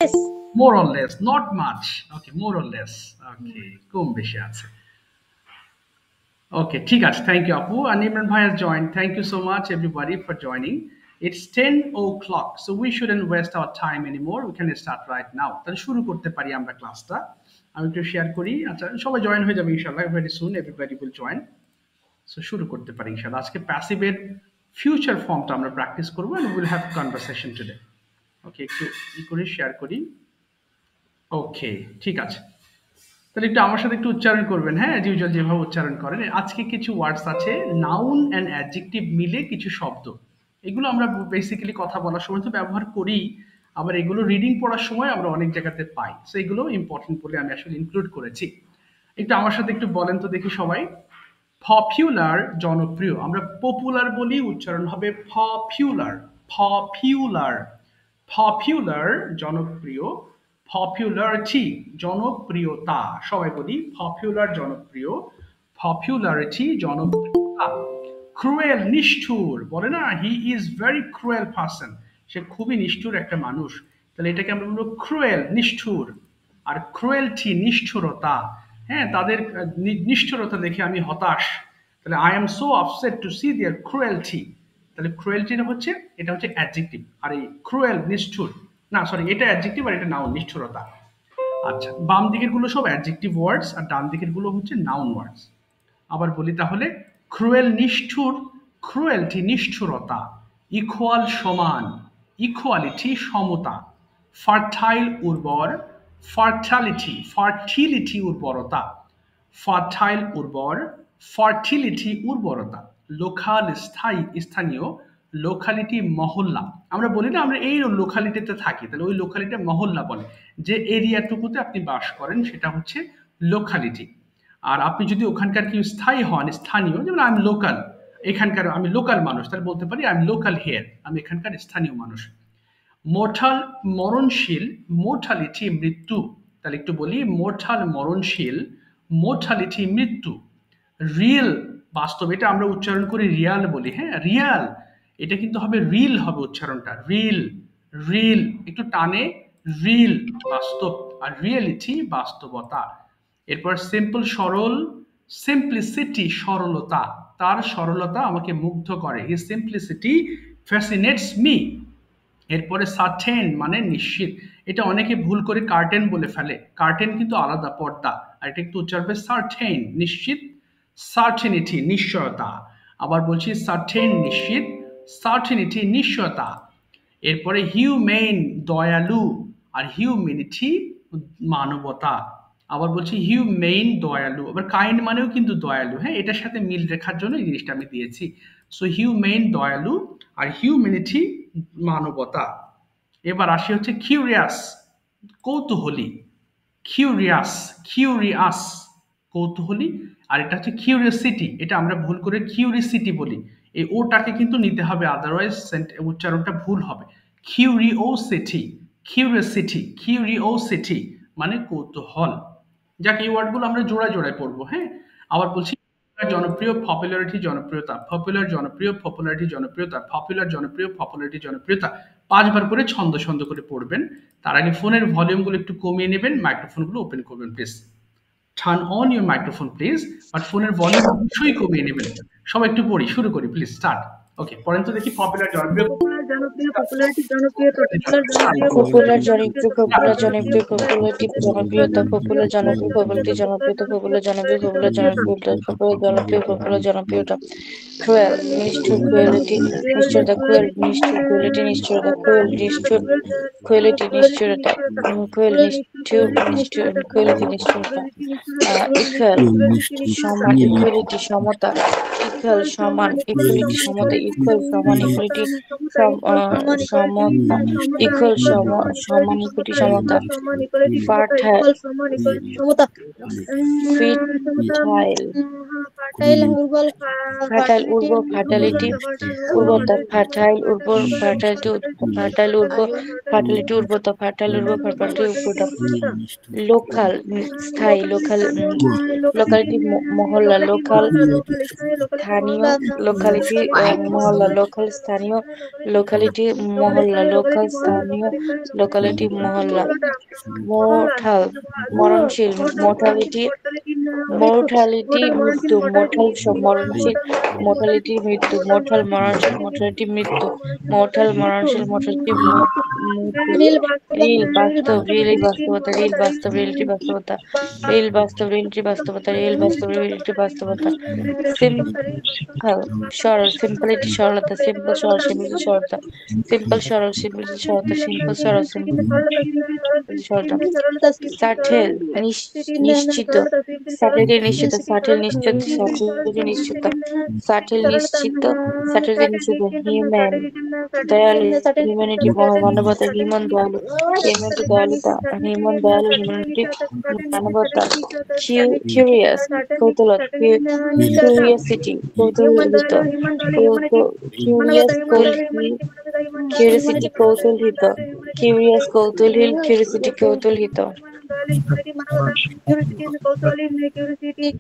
less. More or less, not much. Okay, more or less. Okay, কম বেশি আছে। Okay, ঠিক আছে, thank you Apu. And Imran Bhai has joined. Thank you so much everybody for joining. It's 10 o'clock, so we shouldn't waste our time anymore. We can start right now. তাহলে শুরু করতে পারি আমরা ক্লাসটা। আমি একটু শেয়ার করি। আচ্ছা, সবাই জয়েন হয়ে যাবে ইনশাআল্লাহ। Very soon everybody will join. So শুরু করতে পারি ইনশাআল্লাহ। আজকে প্যাসিভের ফিউচার ফর্মটা আমরা প্র্যাকটিস করব and we will have conversation today. ওকে, একটু করে শেয়ার করি। ওকে, ঠিক আছে। তাহলে একটু আমার সাথে একটু উচ্চারণ করবেন, হ্যাঁ, অ্যাজ ইউজুয়াল যেভাবে উচ্চারণ করেন। আজকে কিছু ওয়ার্ডস আছে, নাউন অ্যান্ড অ্যাডজেক্টিভ মিলে কিছু শব্দ। এগুলো আমরা বেসিক্যালি কথা বলার সময় তো ব্যবহার করি, আবার এগুলো রিডিং পড়ার সময় আমরা অনেক জায়গাতে পাই। সো এগুলো ইম্পর্টেন্ট বলে আমি আসলে ইনক্লুড করেছি। একটু আমার সাথে একটু বলেন তো দেখি সবাই। পপুলার জনপ্রিয়, আমরা পপুলার বলি, উচ্চারণ হবে পপুলার। পপুলার, পপুলার জনপ্রিয়। পপুলারিটি জনপ্রিয়তা, সবাই বলি পপুলার জনপ্রিয়। পপুলারিটি জনপ্রিয়তা। ক্রুয়েল নিষ্ঠুর, বলে না he is very cruel person, সে খুবই নিষ্ঠুর একটা মানুষ। তাহলে এটাকে আমরা বলবো ক্রুয়েল, নিষ্ঠুর। আর ক্রুয়েলটি নিষ্ঠুরতা, হ্যাঁ, তাদের নিষ্ঠুরতা দেখে আমি হতাশ। তাহলে I am so upset to see their cruelty. তাহলে ক্রুয়েলটিটা হচ্ছে, এটা হচ্ছে অ্যাডজেক্টিভ, আর এই ক্রুয়েল নিষ্ঠুর, না সরি, এটা অ্যাডজেক্টিভ আর এটা নাউন, নিষ্ঠুরতা। আচ্ছা, বাম দিকের গুলো সব অ্যাডজেক্টিভ ওয়ার্ডস আর ডান দিকের গুলো হচ্ছে নাউন ওয়ার্ডস। আবার বলি তাহলে, ক্রুয়েল নিষ্ঠুর, ক্রুয়েলটি নিষ্ঠুরতা। ইকুয়াল সমান, ইকুয়ালিটি সমতা। ফার্টাইল উর্বর, ফার্টালিটি, ফার্টিলিটি উর্বরতা। ফার্টাইল উর্বর, ফার্টিলিটি উর্বরতা। লোকাল স্থায়ী, স্থানীয়। লোকালিটি মহল্লা, আমরা বলি না আমরা এই লোকালিটিতে থাকি, তাহলে ওই লোকালিটি মহল্লা বলে। যে এরিয়াটুকুতে আপনি বাস করেন সেটা হচ্ছে লোকালিটি। আর আপনি যদি ওখানকার কেউ স্থায়ী হন, স্থানীয়, যেমন আই এম লোকাল, এখানকার আমি লোকাল মানুষ, তাহলে বলতে পারি আই এম লোকাল হেয়ার, আমি এখানকার স্থানীয় মানুষ। মোর্টাল মরণশীল, মোর্টালিটি মৃত্যু, তাহলে একটু বলি মোর্টাল মরণশীল, মোর্টালিটি মৃত্যু। রিয়েল বাস্তব, এটা আমরা উচ্চারণ করি রিয়াল বলি, হ্যাঁ রিয়াল, এটা কিন্তু হবে রিল হবে উচ্চারণটা, রিল, রিল একটু টানে, রিল বাস্তব, আর রিয়েলিটি বাস্তবতা। এরপর সিম্পল সরল, সিম্পলিসিটি সরলতা, তার সরলতা আমাকে মুগ্ধ করে, হিজ সিম্পলিসিটি ফ্যাসিনেটস মি। এরপরে সার্টেন মানে নিশ্চিত, এটা অনেকে ভুল করে কার্টেন বলে ফেলে, কার্টেন কিন্তু আলাদা, পর্দা, আর এটা একটু উচ্চারণ হবে সার্টেন, নিশ্চিত। সার্টেনিটি নিশ্চয়তা, আবার বলছি সার্টেন নিশ্চিত, সার্টেনিটি নিশ্চয়তা। এরপরে হিউম্যান দয়ালু, আর হিউম্যানিটি মানবতা। আবার বলছি হিউম্যান দয়ালু, আবার কাইন্ড মানেও কিন্তু দয়ালু, হ্যাঁ, এটার সাথে মিল রেখার জন্য এই জিনিসটা আমি দিয়েছি। সো হিউম্যান দয়ালু, আর হিউম্যানিটি মানবতা। এবার আসি হচ্ছে কিউরিয়াস, কৌতূহলী। কিউরিয়াস, কিউরিয়াস কৌতূহলী, আর এটা হচ্ছে কিউরিওসিটি, এটা আমরা ভুল করে কিউরিসিটি বলি, এই ওটাকে কিন্তু নিতে হবে, আদারওয়াইজ উচ্চারণটা ভুল হবে। কিউরিওসিটি, কিউরিওসিটি, কিউরিওসিটি মানে কৌতূহল। যাক, এই ওয়ার্ডগুলো আমরা জোড়ায় জোড়ায় পড়বো, হ্যাঁ। আবার বলছি জনপ্রিয়, পপুলারিটি জনপ্রিয়তা, পপুলার জনপ্রিয়, পপুলারিটি জনপ্রিয়তা, পপুলার জনপ্রিয়, পপুলারিটি জনপ্রিয়তা। 5 বার করে ছন্দ ছন্দ করে পড়বেন। তার আগে ফোনের ভলিউমগুলো একটু কমিয়ে নেবেন, মাইক্রোফোনগুলো ওপেন করবেন please. Turn on your microphone please, but ফোনের ভলিউম অবশ্যই কমিয়ে নেবেন। সবাই একটু পড়ি, শুরু করি প্লিজ, স্টার্ট। ওকে, পড়েন তো দেখি। পপুলার জনপ্রিয়, জনপ্রিয়, পপুলারিটি জনপ্রিয়তা, পপুলার জনপ্রিয়, পপুলার জনপ্রিয়, পপুলারিটি জনপ্রিয়তা, পপুলার জনপ্রিয়, পপুলারিটি জনপ্রিয়তা, পপুলার জনপ্রিয়, পপুলার জনপ্রিয়তা, পপুলার জনপ্রিয়, পপুলার জনপ্রিয়তা। ক্রুয়েল নিষ্ঠুর, ক্রুয়েলিটি নিষ্ঠুরতা, ক্রুয়েল নিষ্ঠুর, ক্রুয়েলিটি নিষ্ঠুরতা, ক্রুয়েল নিষ্ঠুর, ক্রুয়েলিটি নিষ্ঠুরতা, ক্রুয়েল নিষ্ঠুর, নিষ্ঠুর, ক্রুয়েলিটি নিষ্ঠুরতা। ইকুয়াল সমান, ইকুয়ালিটি সমতা, ইকুয়াল সমান, ইকুয়ালিটি সমতা, ইকুয়াল সমান, ইকুয়ালিটি সমতা, ইকুয়াল সমান, ইকুয়ালিটি সমতা। ফার্টাইল, ফিটাইল, ফার্টাইল উর্বর, ফার্টালিটি উর্বরতা, ফার্টাইল উর্বর, ফার্টালিটি, ফার্টাইল উর্বর, ফার্টালিটি উর্বরতা, ফার্টাইল উর্বর, ফার্টালিটি উর্বরতা। লোকাল স্থায়ী, লোকাল লোকালিটি মহল্লা, লোকাল স্থানীয়, লোকালিটি মহল্লা, লোকাল স্থানীয়, লোকাল locality mohalla, local স্থানীয় locality mohalla, mortal মরণশীল, mortality মৃত্যু, mortal মরণশীল, mortality মৃত্যু, mortal মরণশীল, mortality মৃত্যু, mortal মরণশীল, mortality রিল বাস্তব, রিয়েলি বাস্তবতা, রিল বাস্তব, রিয়েলিটি বাস্তবতা, রিল বাস্তব, রিয়েলিটি বাস্তবতা, রিল বাস্তব, রিয়েলিটি বাস্তবতা, সিম্পল সরল, সিম্পলিটি সরলতা, সিম্পল সরল, সিম্পলিটি সরলতা, সিম্পল সরল, সিম্পলিটি সরলতা, সিম্পল সরল, সিম্পলিটি সরলতা, সাটেল নিশ্চিত, সাটেলিটি নিশ্চিত, সাটেল নিশ্চিত, সাটেলিটি নিশ্চিত, সাটেল নিশ্চিত, সাটেলিটি নিশ্চিত, হিউম্যান দয়ালু, হিউম্যানিটি মানবতা, হিউম্যান দয়ালু, হিউম্যানিটি দয়ালুতা, হিউম্যান দয়ালু, হিউম্যানিটি মানবতা, কিউরিয়াস কৌতূহল, কিউরিয়াসিটি কৌতূহলিত, কিউরিয়াস কিউরিয়াসিটি কৌতূহলিত, কিউরিয়াস কৌতূহল, কিউরিয়াসিটি কৌতূহলিত,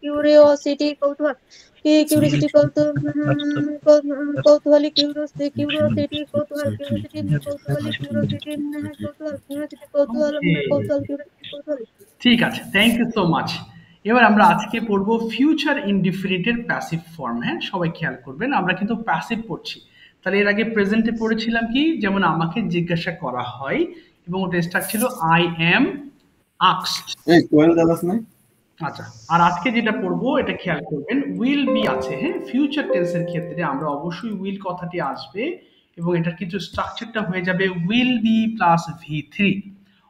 কিউরিওসিটি কৌতূহল, কিউরিওসিটি কৌতূহলী, কিউরিওসিটি কৌতূহল, কিউরিওসিটি কৌতূহলী, কিউরিওসিটি কৌতূহল, কৌতূহল। ঠিক আছে, থ্যাংক ইউ সো মাচ। এবার আমরা আজকে পড়বো ফিউচার ইনডিফিনিটের প্যাসিভ ফর্ম। হ্যাঁ, সবাই খেয়াল করবেন, আমরা কিন্তু প্যাসিভ পড়ছি। তাহলে এর আগে প্রেজেন্টে পড়েছিলাম কি, যেমন আমাকে জিজ্ঞাসা করা হয়, এবং ওটা স্টার্ট ছিল আই এম আস্কড। আচ্ছা, আর আজকে যেটা পড়বো এটা খেয়াল করবেন, উইল বি আছে। হ্যাঁ, ফিউচার টেন্সের ক্ষেত্রে আমরা অবশ্যই উইল কথাটি আসবে, এবং এটার কিছু স্ট্রাকচারটা হয়ে যাবে উইল বি প্লাস V3,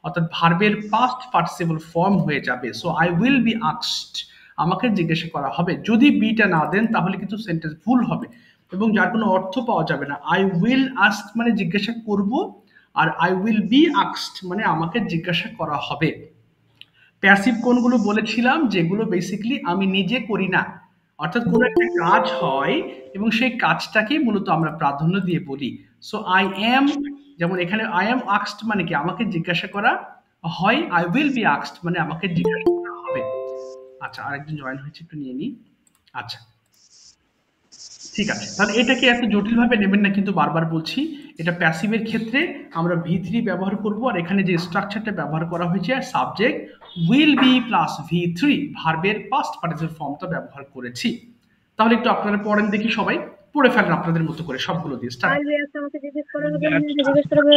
অর্থাৎ ভার্বের পাস্ট পার্টিসিপল ফর্ম হয়ে যাবে। So I will B asked, আমাকে জিজ্ঞাসা করা হবে। যদি বিটা না দেন তাহলে কিন্তু সেন্টেন্স ভুল হবে এবং যার কোনো অর্থ পাওয়া যাবে না। আই উইল আস্ক মানে জিজ্ঞাসা করব, আর আই উইল বি আস্কড মানে আমাকে জিজ্ঞাসা করা হবে। প্যাসিভ কোনগুলো বলেছিলাম, যেগুলো বেসিক্যালি আমি নিজে করি না, অর্থাৎ কোনো একটা কাজ হয় এবং সেই কাজটাকে মূলত আমরা প্রাধান্য দিয়ে বলি। সো আই এম, যেমন এখানে আই এম আস্কড মানে কি, আমাকে জিজ্ঞাসা করা হয়। আই উইল বি আস্কড মানে আমাকে জিজ্ঞাসা করা হবে। আচ্ছা, আরেকজন জয়েন হয়েছে, একটু নিয়ে নিই। আচ্ছা, ঠিক আছে, তাহলে এটাকে এত জটিলভাবে নেবেন না, কিন্তু বারবার বলছি এটা প্যাসিভের ক্ষেত্রে আমরা V3 ব্যবহার করব, আর এখানে যে স্ট্রাকচারটা ব্যবহার করা হয়েছে subject will be plus V3, ভার্বের পাস্ট পার্টিসিপল ফর্মটা ব্যবহার করেছি। তাহলে একটু আপনারা পড়েন দেখি, সবাই পড়ে ফেলেন আপনাদের মতো করে সবগুলো দিয়ে। স্টার্ট। আমাকে জিজ্ঞেস করা হবে, জিজ্ঞেস করা হবে,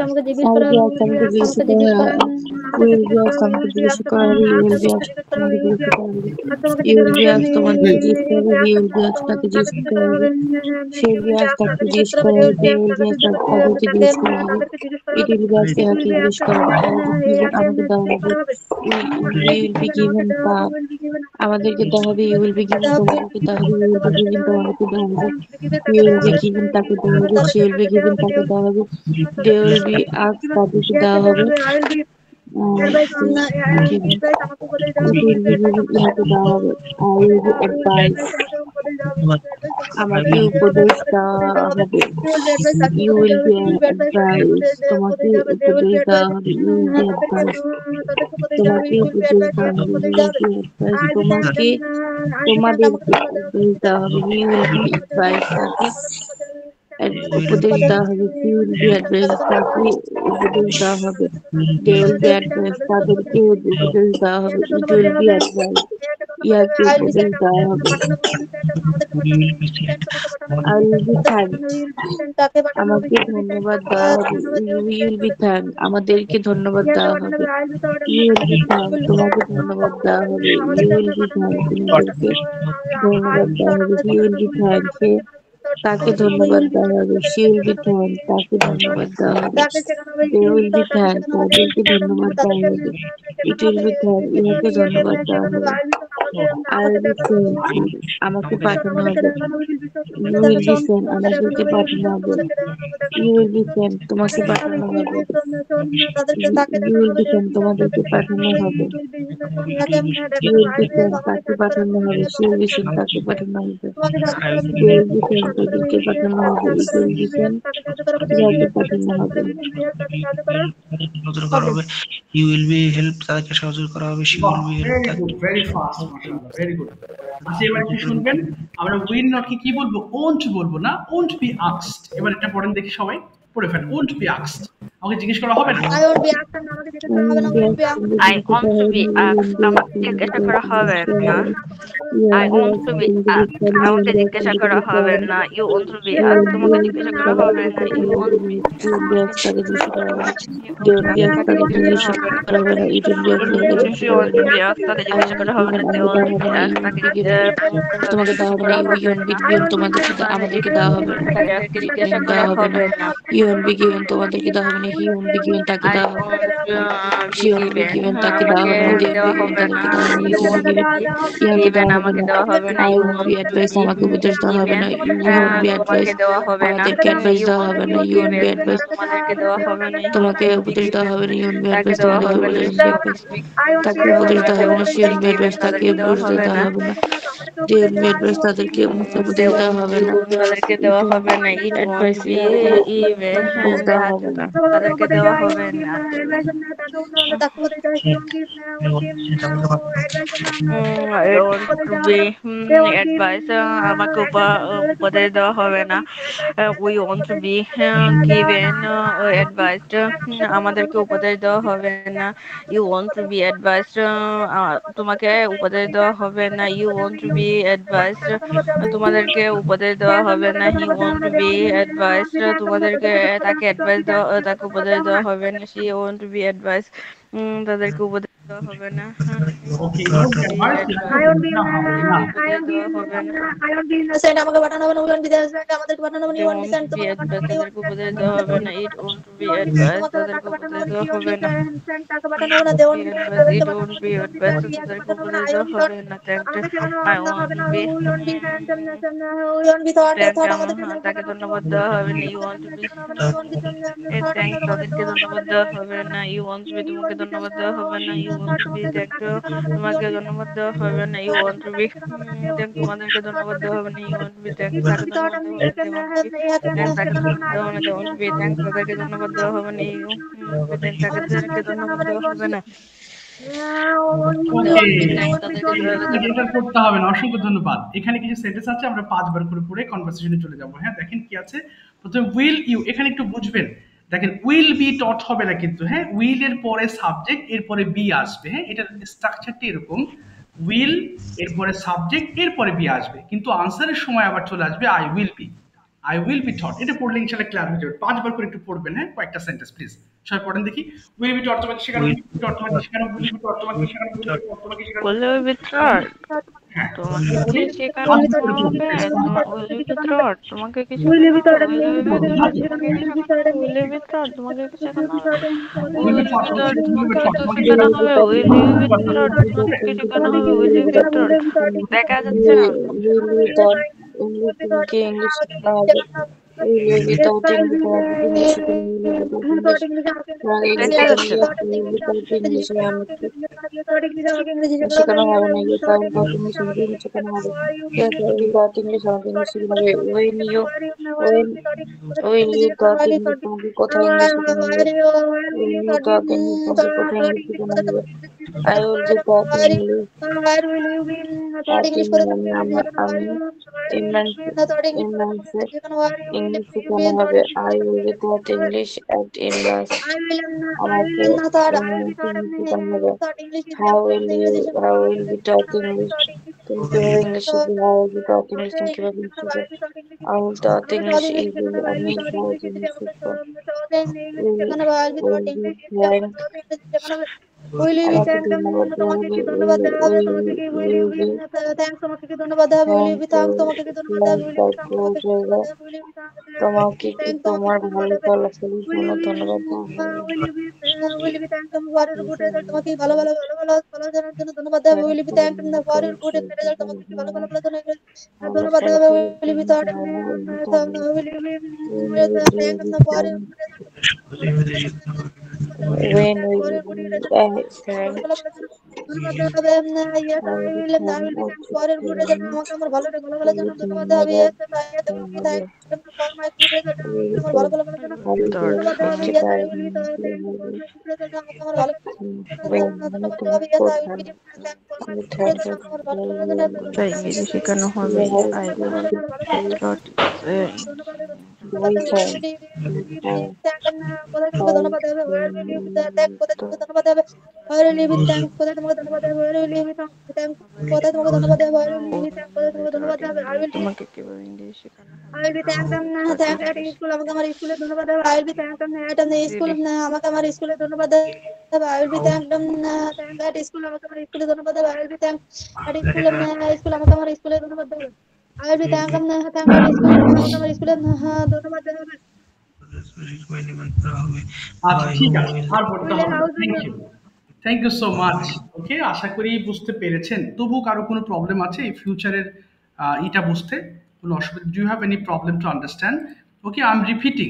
আমাকে জিজ্ঞেস করা হবে, আমাকে জিজ্ঞেস করা হবে, উইল বি আস্কড আমাকে জিজ্ঞেস করা হবে, ইউ উইল বি আস্কড আমাকে জিজ্ঞেস করা হবে, ইউ উইল বি আস্কড তোমাকে জিজ্ঞেস করা হবে, ইউ উইল বি আস্কড তাকে জিজ্ঞেস করা হবে, সে উইল বি আস্কড তাকে জিজ্ঞেস করা হবে, দে উইল বি আস্কড তাদেরকে জিজ্ঞেস করা হবে, ইট উইল বি আস্কড তাকে জিজ্ঞেস করা হবে, আমাকে দেওয়া হবে, উই উইল বি গিভেন তা আমাদেরকে দেওয়া হবে, ইউ উইল বি গিভেন তোমাদেরকে দেওয়া হবে, ইউ উইল বি গিভেন তোমাদেরকে দেওয়া হবে, ইউ উইল বি গিভেন তাকে দেওয়া হবে, সি উইল বি গিভেন তাকে দেওয়া হবে, দে উইল বি আস্কড তাদেরকে দেওয়া হবে, আমাকে উপদেশ দেওয়া হবে, ইউ উইল বি অ্যাডভাইস তোমাকে উপদেশ দেওয়া হবে, ইউ উইল বি অ্যাডভাইস তোমাকে উপদেশ দেওয়া হবে, ইউ উইল বি অ্যাডভাইস তোমাকে তোমাদেরকে উপদেশ দেওয়া হবে, ইউ উইল বি অ্যাডভাইস তাকে উপদেশ দেওয়া হবে, ইউ উইল বি অ্যাডভাইস তাকে উপদেশ দেওয়া হবে, দে উইল বি অ্যাডভাইস তাদেরকে উপদেশ দেওয়া হবে, ইট উইল বি অ্যাডভাইস ইয়াকে উপদেশ দেওয়া হবে, আই উইল বি থ্যাঙ্ক আমাকে ধন্যবাদ দেওয়া হবে, ইউ উইল বি থ্যাঙ্ক আমাদেরকে ধন্যবাদ দেওয়া হবে, ইউ উইল বি থ্যাঙ্ক তোমাকে ধন্যবাদ দেওয়া হবে, ইউ উইল বি থ্যাঙ্ক তোমাদেরকে ধন্যবাদ দেওয়া হবে, হি উইল বি থ্যাঙ্ক সে তাকে ধন্যবাদ দেওয়া হবে, শি উইল বি থ্যাঙ্ক তাকে ধন্যবাদ দেওয়া হবে, দে উইল বি থ্যাঙ্ক তাদেরকে ধন্যবাদ দেওয়া হবে, ইট উইল বি থ্যাঙ্ক ইহাকে ধন্যবাদ দেওয়া হবে, আই উইল বি সেন্ট আমাকে পাঠানো হবে, ইউ উইল বি সেন্ট আমাদেরকে পাঠানো হবে, ইউ উইল বি সেন্ট তোমাকে পাঠানো হবে, ইউ উইল বি সেন্ট তোমাদেরকে পাঠানো হবে, ইউ উইল বি সেন্ট তাকে পাঠানো হবে, শি উইল বি সেন্ট তাকে পাঠানো হবে, দে উইল বি সেন্ট তাদেরকে পাঠানো হবে, ইট উইল বি সেন্ট ইহাকে পাঠানো হবে। হি উইল বি হেল্প, তাদেরকে সাহায্য করা হবে। She will be help, very good, very fast, মাশাআল্লাহ, ভেরি গুড। আচ্ছা এবার একটু শুনবেন, আমরা উইল নট কি বলবো, ওন্ট বলবো না, ওন্ট বি আস্কড। এবার এটা পড়েন দেখি, সবাই পড়ে ফেলেন, ওন্ট বি আস্কড। আমাকে জিজ্ঞেস করা হবে না। I won't be asked and আমাকে জিজ্ঞেস করা হবে না, will be asked। I want to be asked, আমাকে জিজ্ঞাসা করা হবে না। I want to be asked, আমাকে জিজ্ঞাসা করা হবে না। You want to be asked, তোমাকে জিজ্ঞাসা করা হবে না। You want to be তাকে জিজ্ঞেস করা হবে না। They won't be asked, তাকে জিজ্ঞেস করা হবে না। It won't be asked, তাকে জিজ্ঞেস you করা want হবে to না। be asked, তাকে জিজ্ঞাসা করা হবে না। They want to be asked, তাকে তোমাকে দেওয়া হবে না। You won't be given, তোমাদেরকে আমাদেরকে দেওয়া হবে না। তাকে জিজ্ঞাসা দেওয়া করা হবে না। হবে না। You won't be given, তোমাদেরকে দেওয়া হবে না। He won't be given, তাকে I দেওয়া হবে want না। to She be won't be given, given, তাকে দেওয়া আমাকে হবে না। They won't দেওয়া be given, হবে না। তাদেরকে দেওয়া হবে না। You You won't want be to given, be ইহাকে given, দেওয়া হবে আমাকে না। দেওয়া হবে না। I You won't want be to advised, be আমাকে উপদেশ দেওয়া হবে given, না। You won't be তোমাকে advised, দেওয়া হবে না। আমাদেরকে অ্যাডভাইস You দেওয়া want হবে to না। be You won't be given, advised, তোমাদেরকে দেওয়া হবে না। You তোমাকে want to be উপদেশ দেওয়া given, হবে না। You won't be তাকে advised, দেওয়া তোমাদের হবে হবে না। না। You won't She be want advised, to be তাকে given, উপদেশ দেওয়া হবে না। She তোমাদেরকে won't be given, advised, তাকে তাদেরকে দেওয়া উপদেশ হবে দেওয়া না। হবে না। They won't be advised, তাদেরকে উপদেশ দেওয়া হবে না। তাদেরকে It দেওয়া won't হবে না। It won't advice, be ইহাকে even, উপদেশ দেওয়া হবে না। তাদেরকে দেওয়া হবে না। I want to be advice, আমাকে উপদেশ দেওয়া হবে না। We want to be given advised, আমাদেরকে উপদেশ দেওয়া হবে না। You want to be advised, তোমাকে উপদেশ দেওয়া হবে না। You want to be advised, তোমাদেরকে উপদেশ দেওয়া হবে না। He want to be advised, তোমাদেরকে তাকে অ্যাডভাইস দেওয়া, তাকে উপদেশ দেওয়া হবে না। She want to be advised, তাদেরকে উপদেশ দেওয়া হবে না। He okay, want Emon to be আমার I advised, won't be না, I উপদেশ won't be দেওয়া হবে না। I won't be innocent, আমাকে পাঠানো হবে না। We won't be the husband, আমাদেরকে পাঠানো হবে না। They You won't be want to sent, be তোমাকে পাঠানো advised, হবে না। You তাদেরকে won't be উপদেশ sent, দেওয়া তোমাকে হবে না। It want to be You won't be sent, advised, তোমাকে তাদেরকে তাকে পাঠানো উপদেশ হবে না। দেওয়া He won't হবে be না। sent, তাকে পাঠানো হবে না। They won't Be be advised, তাদেরকে it পাঠানো won't হবে না। be You won't be sent, advised, ইয়াকে তাদেরকে পাঠানো হবে না। উপদেশ I দেওয়া won't be thought, হবে না। Thanked, আমাকে শেখানো I দেওয়া want হবে to না। be We won't be sent, we won't be thought, thanked, thought আমাদেরকে তাকে শেখানো হবে না। ধন্যবাদ দেওয়া হবে না। You want to be শেখানো হবে না। We won't be thought, thanked, তাদেরকে ধন্যবাদ দেওয়া হবে না। You want to be, তোমাকে ধন্যবাদ দেওয়া হবে না। You want to be thanked, তোমাকে ধন্যবাদ দেওয়া হবে না। You want to be thanked, তোমাদেরকে ধন্যবাদ দেওয়া হবে না। You want to be thanked, তাকে ধন্যবাদ দেওয়া হবে না। They want to be thanked, তাকে ধন্যবাদ দেওয়া হবে না। They want to be thanked, তাদেরকে ধন্যবাদ দেওয়া হবে না। You want to be thanked, তাদেরকে ধন্যবাদ দেওয়া হবে না। ওকে, Thanked, তাদেরকে এটা করতে হবে না, অসংখ্য ধন্যবাদ। এখানে কিছু সেন্টেন্স আছে, আমরা 5 বার করে পড়ে কনভারসেশনে চলে যাব। হ্যাঁ, দেখেন কি আছে। প্রথমে উইল ইউ, এখানে একটু বুঝবেন। দেখেন উইল বি টট হবে না কিন্তু, হ্যাঁ, উইল এর পরে সাবজেক্ট, এরপরে বি আসবে। হ্যাঁ, এটার স্ট্রাকচারটি এরকম, উইল এরপরে সাবজেক্ট, এরপরে বি আসবে, কিন্তু আনসারের সময় আবার চলে আসবে I will B. I will be টট, এটা পড়লে ইনশাআল্লাহ ক্লিয়ার হয়ে যাবে। 5 বার করে একটু পড়বেন। হ্যাঁ, কয়েকটা সেন্টেন্স প্লিজ সবাই পড়েন দেখি। উইল বি টট তোমাকে শেখানো, উইল বি টট তোমাকে শেখানো, উইল বি টট তোমাকে শেখানো, উইল বি টট তোমাকে শেখানো। বললে ওই বিত্রট, হ্যাঁ, তোমাকে কি শেখানো পাঁচ বার করে হবে? পড়বেন। ওইলে বিত্রট, তোমাকে কি শেখানো হবে? ওইলে বিত্রট, তোমাকে কি শেখানো হবে? ওইলে বিত্রট, তোমাকে কি শেখানো হবে? উইল বি ওইলে টট, বিত্রট, উইল বি তোমাকে টট তো তোমাকে শেখানো শেখানো, হবে। ওইলে বিত্রট, তোমাকে কি শেখানো হবে? ওইলে বিত্রট, দেখা যাচ্ছে না। Really thought English, English শেখানো হবে। Really thought English, আমাকে English শেখানো হবে। English, আমাকে English দেখা শেখানো যাচ্ছে না। হবে। Really thought English, আমাকে শেখানো হবে না। You thought English, আমাকে English শেখানো হবে। Yes, you thought English, আমাকে English শেখানো হবে। When you thought English, তোমাকে কোথায় English শেখানো হবে? When you thought English, তোমাকে কোথায় English শেখানো হবে? I will be taught English, taught English, আমি ইমরান, ইমরানকে ইংলিশ শেখানো হবে। I will be taught English at Imran, আমাকে ইংলিশ শেখানো হবে। How will be taught English, তুমি কিভাবে ইংলিশ শিখবে? How will be taught English, তুমি কিভাবে ইংলিশ শিখবে? I will taught English easily, আমি সহজ ইংলিশ শিখবো। Will be thanked, will you be আমাকে থ্যাঙ্ক, ধন্যবাদ দেওয়া তোমাকে হবে। কি ধন্যবাদ দেওয়া হবে? তোমাকে কি will you Will be be thanks, তোমাকে কি ধন্যবাদ দেওয়া হবে? Will you thanked, be thanks, তোমাকে কি ধন্যবাদ দেওয়া হবে? উইল ইউ বি থ্যাঙ্কস, তোমাকে কি ধন্যবাদ দেওয়া হবে? উইল ইউ বি তোমাকে কি থ্যাঙ্কস, তোমাকে তোমার কি ধন্যবাদ ভালো দেওয়া হবে? ফলাফলের উইল জন্য ইউ বি ধন্যবাদ দেওয়া হবে। Will you be thanks for your good result, তোমাকে কি ভালো ভালো ভালো ভালো ফলাফলের জন্য ধন্যবাদ দেওয়া হবে? Will you be thanks for your good result, তোমাকে কি ভালো ভালো ফলাফলের জন্য ধন্যবাদ দেওয়া হবে? Will you be thought will you be thanks for your good result, When will for you your good be result, ভালো thanked? ফলাফলের জন্য ধন্যবাদ দেওয়া হবে। Yes I will be I will thanked thanks for your good result, আমাকে আমার ভালো ফলাফলের জন্য ধন্যবাদ দেওয়া হবে। ধন্যবাদ ইয়েস আই দেওয়া হবে। for my good result আমাকে আমার ভালো ফলাফলের জন্য ধন্যবাদ দেওয়া হবে। Yes, I will be thankful for my good result আমাকে আমার ভালো ধন্যবাদ দেওয়া হবে। Yes, I will be thankful for my good result আমাকে আমার ভালো ফলাফলের জন্য ধন্যবাদ তাই দেওয়া হবে। ইংরেজি Yes, I will শেখানো be হবে। thankful I for my will ভালো ফলাফলের জন্য স্টার্ট ধন্যবাদ দেওয়া হবে। Will you be thanked কোথায় তোমাকে ধন্যবাদ দেওয়া হবে? Where will you be thanked কোথায় তোমাকে ধন্যবাদ দেওয়া হবে? Where will you be thanked কোথায় তোমাকে ধন্যবাদ দেওয়া হবে? Where will you be thanked কোথায় তোমাকে ধন্যবাদ দেওয়া হবে? Where will you be thanked কোথায় তোমাকে ধন্যবাদ দেওয়া হবে? তোমাকে কিভাবে ইংরেজি শেখানো I will be thanked thank at school আমাকে আমার স্কুলে ধন্যবাদ দেওয়া হবে। I will be thanked at the school আমাকে আমার স্কুলে ধন্যবাদ দেওয়া হবে। I will be thanked thank at school আমাকে আমার স্কুলে ধন্যবাদ দেওয়া হবে। I will be thanked at school school আমাকে আমার স্কুলে ধন্যবাদ দেওয়া হবে। I will be thanked thank at school আমাকে আমার স্কুলে ধন্যবাদ দেওয়া হবে। এলিমেন্ট করা হবে আচ্ছা বাই ঠিক হুম আছে, আর বলতে হবে থ্যাংক ইউ সো মাচ। ওকে, আশা করি বুঝতে পেরেছেন। তবু কারো কোনো প্রবলেম আছে এই ফিউচারের এটা বুঝতে? কোনো অসুবিধা? Do you have any problem to understand? Okay, I am repeating.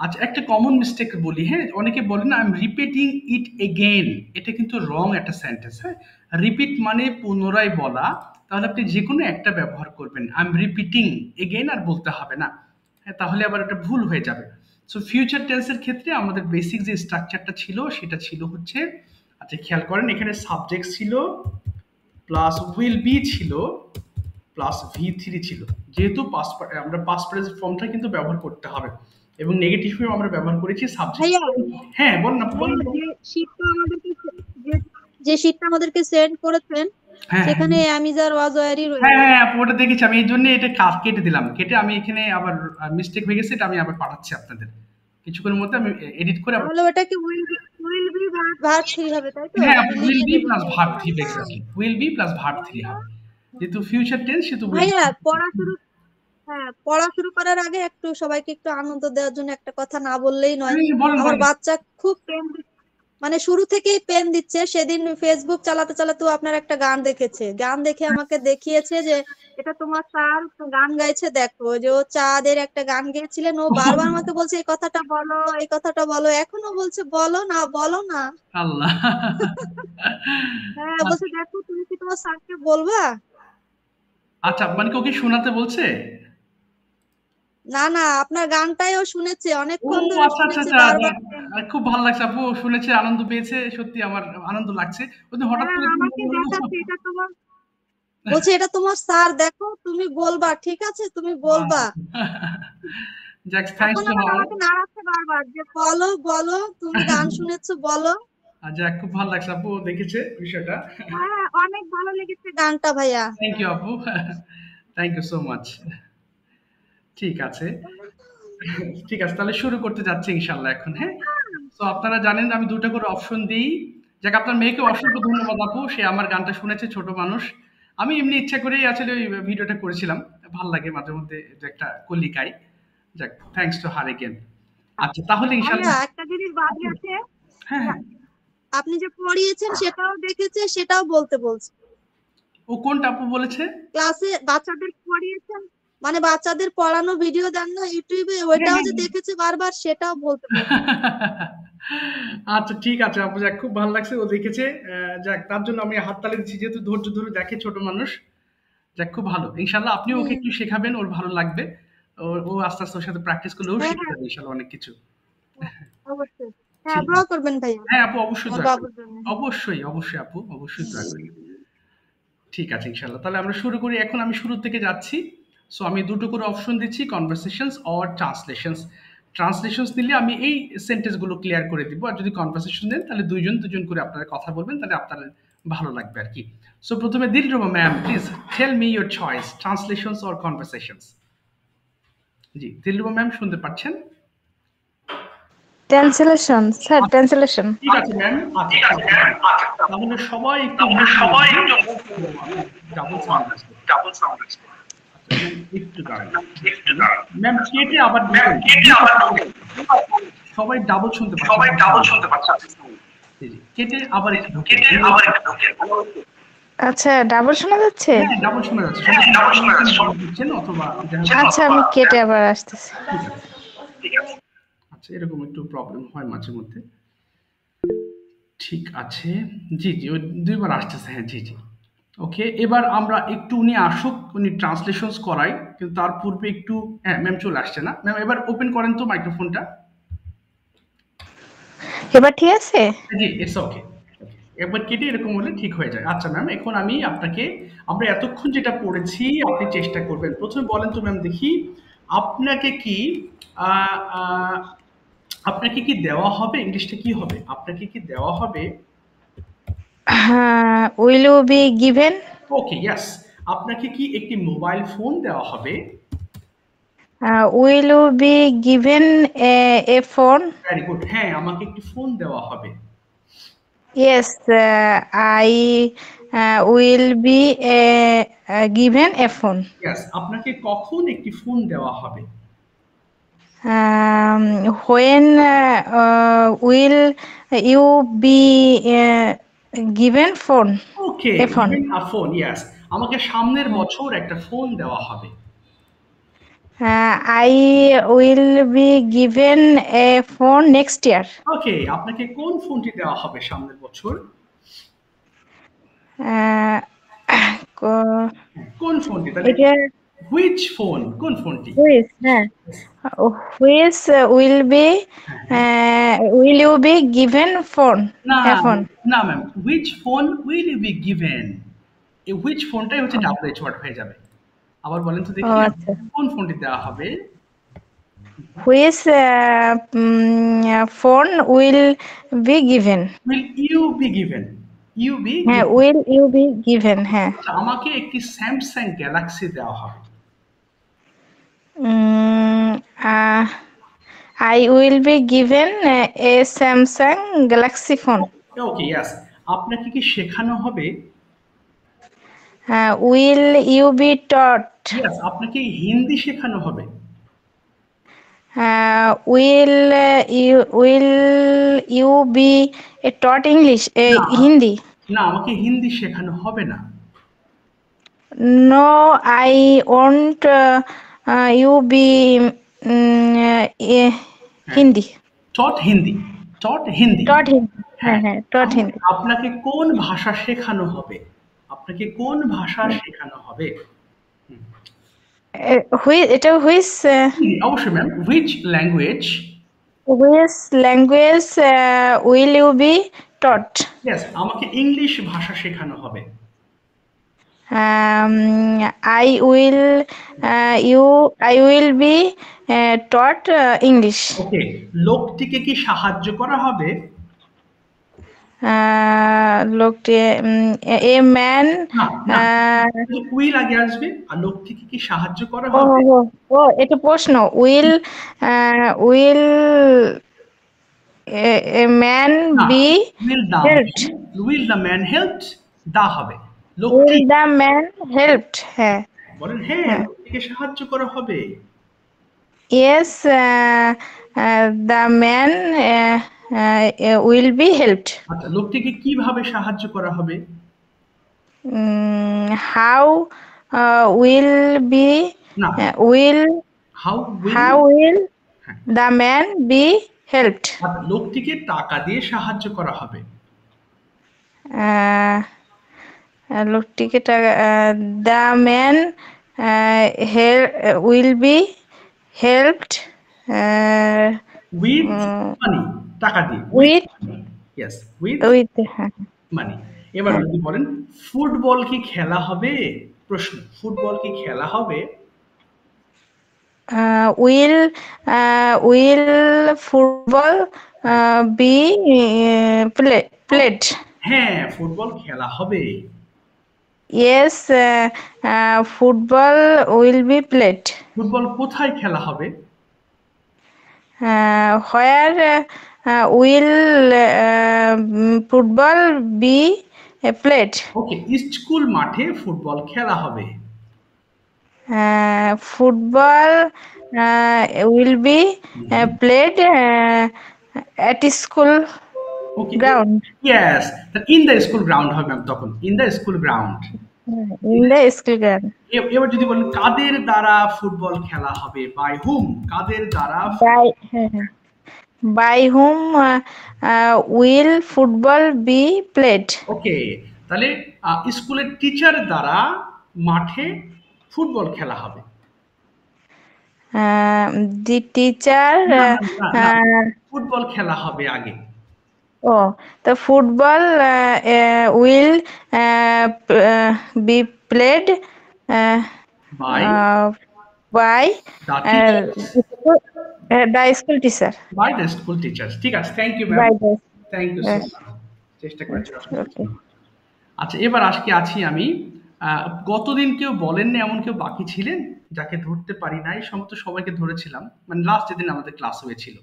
আচ্ছা, একটা কমন মিস্টেক বলি, হ্যাঁ, অনেকে বলে না I am repeating it again. এটা কিন্তু রং একটা সেন্টেন্স। হ্যাঁ, রিপিট মানে পুনরায় বলা, তাহলে আপনি যে কোনো একটা ব্যবহার করবেন। আই এম রিপিটিং এগেইন আর বলতে হবে না, হ্যাঁ, তাহলে আবার একটা ভুল হয়ে যাবে। সো ফিউচার টেন্সের ক্ষেত্রে আমাদের বেসিক যে স্ট্রাকচারটা ছিল সেটা ছিল হচ্ছে, আচ্ছা খেয়াল করেন, এখানে সাবজেক্ট ছিল প্লাস উইল বি ছিল প্লাস V3 ছিল। যেহেতু আমরা পাস্ট প্রেজেন্ট ফর্মটা কিন্তু ব্যবহার করতে হবে, এবং নেগেটিভ ফর্ম আমরা ব্যবহার করেছি সাবজেক্ট। ভাইয়া হ্যাঁ বল না, বল। যে শীটটা আমাদেরকে সেন্ড করেছেন হ্যাঁ সেখানে অ্যামিজার ওয়াজ ওয়ারি রয়েছে। হ্যাঁ হ্যাঁ আপু, ওটা দেখেছি আমি, এই জন্য এটা কেটে দিলাম। কেটে আমি এখানে আবার মিস্টেক হয়ে গেছে, এটা আমি আবার পাঠাচ্ছি আপনাদের কিছুক্ষণের মধ্যে। আমি এডিট করে আবার, তাহলে ওটাকে উইল বি ভার্ব 3 হবে, তাই তো? হ্যাঁ আমি উইল লিখে বি দেব। Plus verb 3, exactly will be plus verb 3 হবে। যেহেতু ফিউচার টেন্স সেহেতু উইল। ভাইয়া পড়া শুরু করার আগে একটু সবাইকে একটু আনন্দ দেওয়ার জন্য একটা কথা না বললেই নয়। বলেন আমার বলেন। বাচ্চা খুব মানে শুরু থেকেই পেন দিচ্ছে। সেদিন ফেসবুক চালাতে চালাতে আপনার একটা গান দেখেছে, গান দেখে আমাকে দেখিয়েছে যে এটা তোমার স্যার গান গাইছে, দেখো যে ও চাঁদের একটা গান গেয়েছিলেন। ও বারবার আমাকে বলছে এই কথাটা বলো, এই কথাটা বলো, এখনো বলছে বলো না বলো না। আল্লাহ। হ্যাঁ, বলছে দেখো তুমি কি তোমার স্যারকে বলবা? আচ্ছা, মানে কি ওকে শোনাতে বলছে? না না, আপনার গানটাই ও শুনেছে, ও অনেকক্ষণ ধরে আচ্ছা আচ্ছা শুনেছে আচ্ছা, বারবার। খুব ভালো লাগছে আপু, শুনেছে আনন্দ পেয়েছে, সত্যি আমার আনন্দ লাগছে। ওই যে হঠাৎ হ্যাঁ, করে তুমি আমাকে বললো। দেখাচ্ছে এটা তোমার, বলছে এটা তোমার স্যার, দেখো তুমি বলবা, ঠিক আছে তুমি বলবা। যাক, থ্যাঙ্কস এখন টু আবার হার। আমাকে নাড়াচ্ছে বারবার যে বলো বলো, তুমি গান শুনেছো বলো। যাক, খুব ভালো লাগছে আপু, ও দেখেছে বিষয়টা। হ্যাঁ, অনেক ভালো লেগেছে গানটা ভাইয়া। থ্যাংক ইউ আপু, থ্যাংক ইউ সো মাচ। ঠিক আছে, ঠিক আছে, তাহলে শুরু করতে যাচ্ছি ইনশাল্লাহ এখন। হ্যাঁ, তো আপনারা জানেন আমি দুটো করে অপশন দিই। যাক, আপনার মেয়েকে অসংখ্য ধন্যবাদ আপু, সে আমার গানটা শুনেছে, ছোট মানুষ। আমি এমনি ইচ্ছা করেই আসলে ওই ভিডিওটা করেছিলাম, ভাল লাগে মাঝে মধ্যে যে একটা কলিকাই। যাক, থ্যাঙ্কস টু হার এগেন। আচ্ছা তাহলে ভাইয়া ইনশাল্লাহ। একটা জিনিস বাকি আছে, হ্যাঁ হ্যাঁ, আপনি যে পড়িয়েছেন সেটাও দেখেছে, সেটাও বলতে বলছে। ও কোনটা আপু বলেছে? ক্লাসে বাচ্চাদের পড়িয়েছেন, মানে বাচ্চাদের পড়ানো ভিডিও দেন না ইউটিউবে, হ্যাঁ ওইটাও হ্যাঁ যে দেখেছে বারবার, সেটাও বলতে বলছে। আচ্ছা ঠিক আছে আপু, যাক খুব ভালো লাগছে ও দেখেছে। যাক, তার জন্য আমি হাততালি দিচ্ছি, যেহেতু ধৈর্য ধরে দেখে ছোট মানুষ। যাক, খুব ভালো। ইনশাল্লাহ আপনিও ওকে একটু শেখাবেন, ওর ভালো লাগবে। ও আস্তে আস্তে ওর সাথে প্র্যাকটিস করলে ও হ্যাঁ শিখে হ্যাঁ, যাবে ইনশাল্লাহ অনেক কিছু। অবশ্যই। হ্যাঁ, ঠিক দোয়া আছে। করবেন ভাইয়া হ্যাঁ আপু, অবশ্যই আমার দোয়া করি। বাবুর জন্য। অবশ্যই অবশ্যই আপু, অবশ্যই দোয়া করি। ঠিক আছে ইনশাল্লাহ, তাহলে আমরা শুরু করি। এখন আমি শুরু থেকে যাচ্ছি। সো আমি দুটো করে অপশন দিচ্ছি, কনভারসেশনস অর ট্রান্সলেশনস। ট্রান্সলেশনস দিলে আমি এই সেন্টেন্সগুলো ক্লিয়ার করে দিব, আর যদি কনভারসেশন দেন তাহলে দুইজন দুজন করে আপনারা কথা বলবেন, তাহলে আপনার ভালো লাগবে আর কি। সো প্রথমে Dilruba ma'am, please tell me your choice, translations or conversations. জি দিলরুবা ম্যাম, শুনতে পাচ্ছেন? Translation sir, translation. ঠিক আছে ম্যাম, আচ্ছা তাহলে সবাই একটু ডাবল সাউন্ড আসবে। আচ্ছা ম্যাম, একটু দাঁড়ান, ম্যাম কেটে আবার সবাই ডাবল শুনতে পাচ্ছে। জি জি, কেটে আবার একটু ঢোকে। আচ্ছা, ডাবল শোনা যাচ্ছে? হ্যাঁ ডাবল শোনা যাচ্ছে, বুঝছেন অথবা আচ্ছা, আমি কেটে আবার আসতেছি। ঠিক আছে। আচ্ছা, এরকম একটু প্রবলেম হয় মাঝে মধ্যে। ঠিক আছে, জি জি, ওই দুইবার আসতেছে। হ্যাঁ জি জি, ওকে, এবার আমরা একটু উনি আসুক, উনি ট্রান্সলেশনস করাই, কিন্তু তার পূর্বে একটু, হ্যাঁ ম্যাম চলে আসছে না ম্যাম, এবার ওপেন করেন তো মাইক্রোফোনটা। এবার ঠিক আছে? জি, ইটস ওকে। একবার কেটে এরকম হলে ঠিক হয়ে যায়। আচ্ছা ম্যাম, এখন আমি আপনাকে, আমরা এতক্ষণ যেটা পড়েছি আপনি চেষ্টা করবেন। প্রথমে বলেন তো ম্যাম দেখি, আপনাকে কি আহ, আহ, আপনাকে কি দেওয়া হবে, ইংলিশটা কি হবে, আপনাকে কি দেওয়া হবে? Will you be given? Okay, yes. আপনাকে কি একটি মোবাইল ফোন দেওয়া হবে? Will you be given a phone? Very good, হ্যাঁ আমাকে একটি ফোন দেওয়া হবে। Yes, I will be given a phone. Yes, আপনাকে কখন একটি ফোন দেওয়া হবে? When will you be given phone? Okay, a phone. Given a phone, yes. আমাকে সামনের বছর একটা ফোন দেওয়া হবে। I will be given a phone next year. Okay, আপনাকে কোন ফোনটি দেওয়া হবে সামনের বছর? কোন ফোনটি, তাহলে এটা হুইচ ফোন, কোন ফোনটি? হুইচ, হ্যাঁ, which will you be given phone? না এ ফোন। না ma'am, which phone will you be given, এই হুইচ ফোনটাই হচ্ছে ডাবল ওয়ার্ড হয়ে যাবে। আবার বলেন তো ও দেখি, আচ্ছা, কোন ফোনটি দেওয়া হবে? Which phone will be given? Will you be given, you be হ্যাঁ, given. Will you be given, হ্যাঁ। আমাকে একটি স্যামসাং গ্যালাক্সি দেওয়া হবে। I will be given a Samsung Galaxy phone. Okay, yes. আপনাকে কি শেখানো হবে? Will you be taught? Yes, আপনাকে হিন্দি শেখানো হবে। Will you be taught English, না হিন্দি? না, আমাকে হিন্দি শেখানো হবে না। No, I won't you be Hindi. টট হিন্দি, টট হিন্দি। টট হিন্দি, হ্যাঁ হ্যাঁ, হ্যাঁ, টট হিন্দি। আপনাকে কোন ভাষা শেখানো হবে? আপনাকে কোন ভাষা শেখানো হবে? এটা হুইচ অবশ্যই ma'am, which language? Which language will you be taught? Yes, আমাকে ইংলিশ ভাষা শেখানো হবে। I will I will be taught English. Okay, লোকটিকে কি সাহায্য করা হবে? লোকটি এ ম্যান। না না, উইল আগে আসবে, আর লোকটিকে কি সাহায্য করা ও হবে? ও ও, এটা প্রশ্ন। উইল উইল এ ম্যান না, be will the helped? Will the man helped, the হবে। উইল লোকটি, দ্য ম্যান হেল্পড? হ্যাঁ বলেন হ্যাঁ, হ্যাঁ। লোকটিকে সাহায্য করা হবে। Yes, the man will be helped. আচ্ছা, লোকটিকে কিভাবে সাহায্য করা হবে? হাউ উইল বি না, will how will, how will হ্যাঁ। The man be helped? আচ্ছা, লোকটিকে টাকা দিয়ে সাহায্য করা হবে। লোকটিকে the man will be helped with money, টাকা দিয়ে, with yes, with with money. এবার যদি বলেন, ফুটবল কি খেলা হবে? প্রশ্ন, ফুটবল কি খেলা হবে? Will will football be played? হ্যাঁ, ফুটবল খেলা হবে। Yes, football will be played. Football কোথায় খেলা হবে? Where will football be played? Okay, school মাঠে ফুটবল খেলা হবে। Football will be played at school okay, ground? Yes, in the school ground হবে ম্যাম, তখন in the school ground. In the school ground. এবার যদি বলেন, কাদের দ্বারা ফুটবল খেলা হবে? বাই হুম, কাদের দ্বারা? By, by whom will football be played? Okay, তাহলে স্কুলের টিচার দ্বারা মাঠে ফুটবল খেলা হবে। The teacher না না না না, ফুটবল খেলা হবে আগে। the football will be played by by the teacher, the school teacher. By the school teachers. ঠিক আছে, thank you ma'am, By the thank you so much, চেষ্টা করেছি। okay. আচ্ছা, এবার আছি আমি। গতদিন কেউ বলেননি এমন কেউ বাকি ছিলেন যাকে ধরতে পারি নাই? সমস্ত সবাইকে ধরেছিলাম, মানে লাস্ট যেদিন আমাদের ক্লাস হয়েছিল।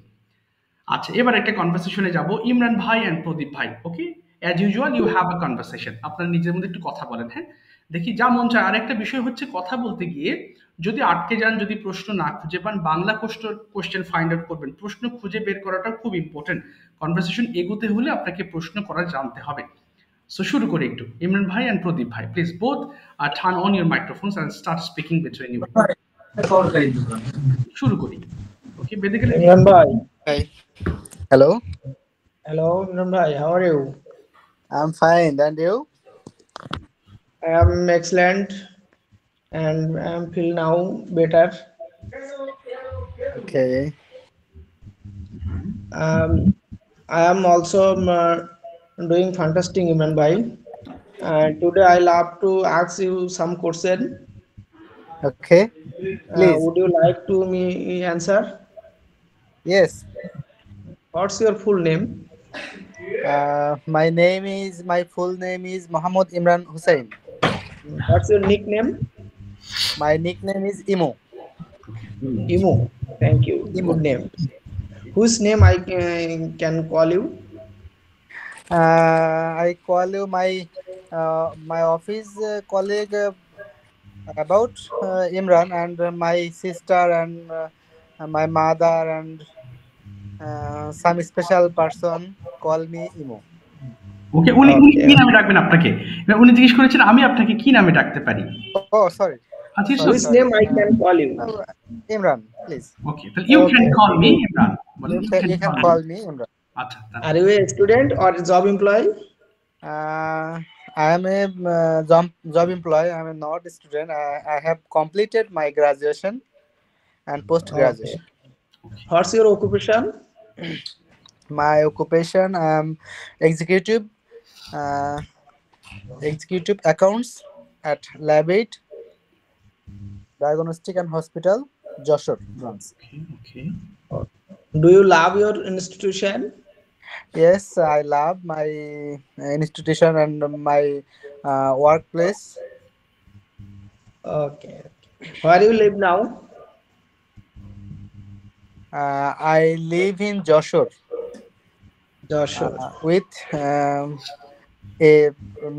আচ্ছা, এবার একটা কনভারসেশনে যাব। ইমরান ভাই এন্ড প্রদীপ ভাই, okay, as usual you have a conversation. আপনারা নিজের মধ্যে একটু কথা বলেন, হ্যাঁ, দেখি যা মন চায়। আর একটা বিষয় হচ্ছে, কথা বলতে গিয়ে যদি আটকে যান, যদি প্রশ্ন না খুঁজে পান, বাংলা কোশ্চেন ফাইন্ড আউট করবেন। প্রশ্ন খুঁজে বের করাটা খুব ইম্পর্টেন্ট। কনভারসেশন এগোতে হলে আপনাকে প্রশ্ন করা জানতে হবে। সো শুরু করি একটু। ইমরান ভাই এন্ড প্রদীপ ভাই, please both turn on your microphones and start speaking between you. শুরু করি, ওকে। বেদে গেলে Imran Bhai. Hi. Hello. Hello, Imran Bhai. How are you? I'm fine. And you? I am excellent and I am feel now better. Okay. I am also doing fantastic, Imran Bhai. Today I love to ask you some question. Okay. Please. Would you like to me answer? Yes. What's your full name? My full name is Muhammad Imran Hussain. What's your nickname? My nickname is Imo. Imo. Thank you. Imo. Good name. Whose name I can call you? I call you my office colleague about Imran, and my sister and my mother and some special person call me Imo. ওকে, উনি কি নামে ডাকবেন আপনাকে? উনি জিজ্ঞেস করেছেন আমি আপনাকে কি নামে ডাকতে পারি। Oh, sorry. আচ্ছা, Whose name I can call you? Imran, please. Okay, তাহলে you can call me Imran. You can call me Imran. আচ্ছা, Are you a student or a job employee? I am a job employee. I am not a student. I have completed my graduation and post graduation. Okay. What's your occupation? My occupation, I am executive accounts at Lab 8 Diagnostic and Hospital, Joshore branch. Okay. Do you love your institution? Yes, I love my institution and my workplace. Okay. Where you live now? I live in Joshore. Joshore. With a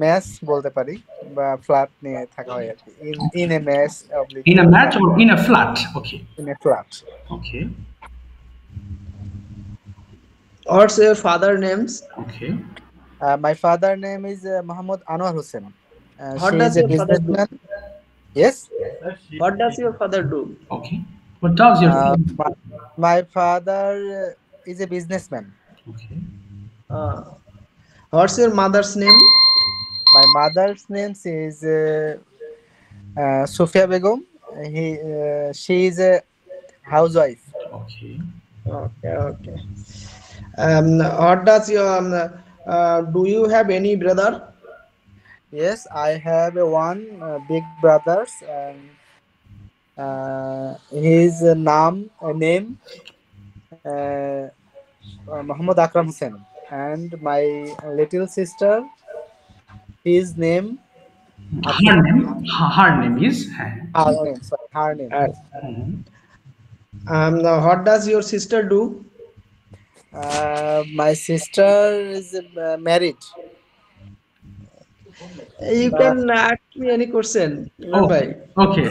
mess বলতে পারি, বা flat নিয়ে থাকা হয় আর কি। In a mess, in a match or in a flat? Okay. In a flat. Okay. What's your father names? Okay. My father name is Muhammad Anwar Hussain. What She does is a your father do? businessman. Yes. What does your father do? Okay. What does your my father is a businessman. Okay. What's your mother's name? My mother's name is Sofia Begum. She is a housewife. Okay. Okay. What does your do you have any brother? Yes, I have one big brother, and his name Muhammad Akram Hussain, and my little sister, his name her name is her name. What does your sister do? My sister is married. You can ask me any question. Okay. Okay.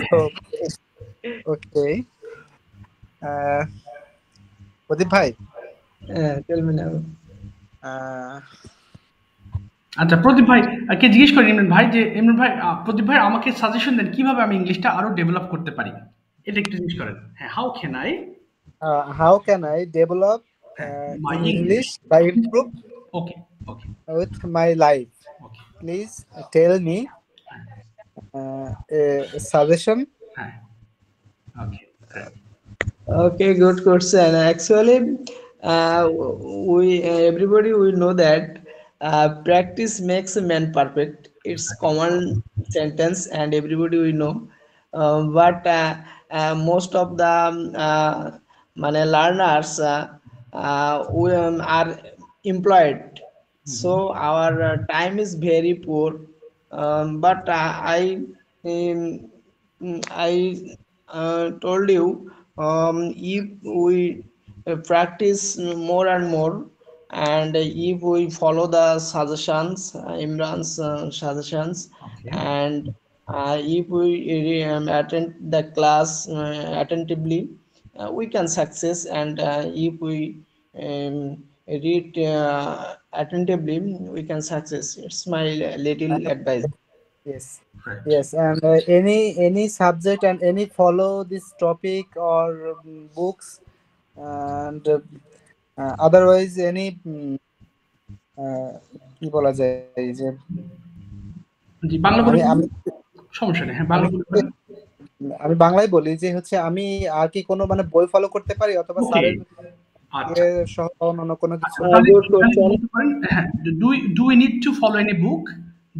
Okay. Pradeep bhai, tell me now. আচ্ছা, প্রদীপ ভাই কে জিজ্ঞেস করেন ইমরান ভাই, যে ইমরান ভাই, প্রদীপ ভাই আমাকে suggestion দেন কিভাবে আমি ইংলিশটা আরো ডেভেলপ করতে পারি, এটা একটু জিজ্ঞেস করেন। হ্যাঁ, how can I develop my English by improve okay with my life. Okay. please tell me a suggestion. Okay. Okay, good question. Actually, we everybody we know that practice makes a man perfect. It's common sentence, and everybody we know. But most of the learners we are employed, so our time is very poor. But um, I told you, if we practice more and more, and if we follow the suggestions, Imran's suggestions, Okay. and if we attend the class attentively, we can success. And if we read attentively, we can success. It's my little advice. Yes, Right. yes, and any subject and any follow this topic or books, and otherwise any কি বলা যায় যে জি, বাংলা বলে আমি আমি ফেলুন। সমস্যা নেই। হ্যাঁ, বাংলা আমি বলে ফেলেন। আমি বাংলায় বলি যে হচ্ছে আমি আর কি কোনো মানে বই ফলো করতে পারি অথবা ওকে। স্যারের আচ্ছা। সহ অন্য কোনো কিছু? তাহলে Good তাহলে question. বলতে পারেন, হ্যাঁ, do we need to follow any book?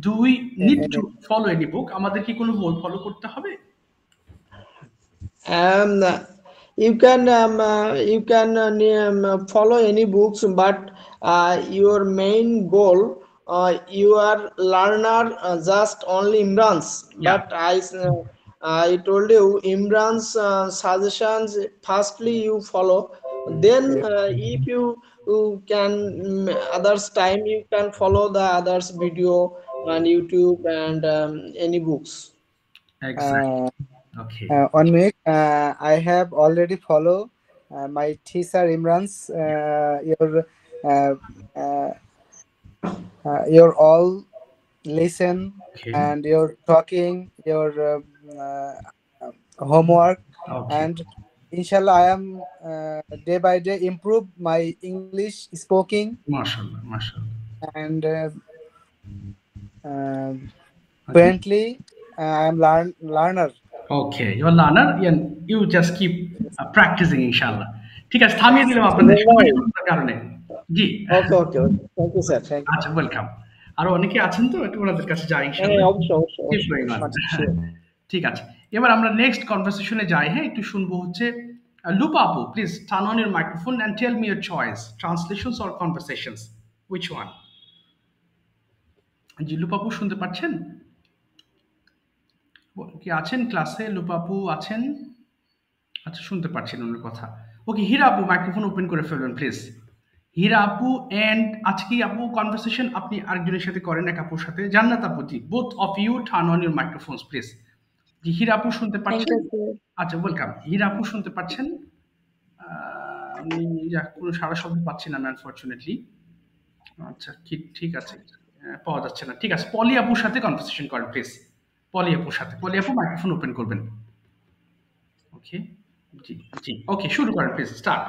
Do we need to follow any book? আমাদের কি কোনো বই ফলো করতে হবে? um, you can follow any books, but your main goal, you are learner just only Imran's. Yeah. But I told you Imran's suggestions firstly you follow, then if you can others time you can follow the others video on YouTube and any books. Exactly. Okay. 1 minute. I have already follow my teacher Imran's uh, uh, your all listen Okay. and your talking, your homework, Okay. and inshallah I am day by day improve my English speaking, Mashallah, mashallah. and Okay. currently I am learner. Okay, you're a learner and you just keep practicing inshallah. ঠিক আছে, থামিয়ে দিলাম আপনাদের সময় স্বল্পতার কারণে। জি। Okay, okay, okay. Thank you, sir. Thank you. আচ্ছা, welcome. আরো অনেকে আছেন তো, একটু ওনাদের কাছে যাই হ্যাঁ, ইনশাআল্লাহ। অবশ্যই, অবশ্যই, Keep অবশ্যই, going on. sure. ঠিক আছে, এবার আমরা নেক্সট কনভারসেশনে যাই। হ্যাঁ, একটু শুনবো হচ্ছে লুপা আপু, please turn on your microphone and tell me your choice, translations or conversations, which one? জি, লুপা আপু শুনতে পাচ্ছেন? কি আছেন ক্লাসে? লুপা আপু আছেন? আচ্ছা, শুনতে পাচ্ছেন ওনার কথা। ওকে, হীরা আপু মাইক্রোফোন ওপেন করে ফেলবেন প্লিজ। হীরা আপু এন্ড আজকে আপু কনভারসেশন আপনি আরেকজনের সাথে করেন, এক আপুর সাথে। জান্নাত আপু, জি, both of you turn on your microphones please. জি, হীরা আপু শুনতে থ্যাংক পাচ্ছেন? You sir. আচ্ছা, ওয়েলকাম। হীরা আপু শুনতে পাচ্ছেন? আমি কোনো সারা শব্দ পাচ্ছি না আনফরচুনেটলি। আচ্ছা, ঠিক আছে, পাওয়া যাচ্ছে না। ঠিক আছে, পলি আপুর সাথে কনভারসেশন করেন প্লিজ। পলি আপুর সাথে। পলি আপু মাইক্রোফোন ওপেন করবেন। ওকে, জি, জি, ওকে, শুরু করেন প্লিজ, স্টার্ট।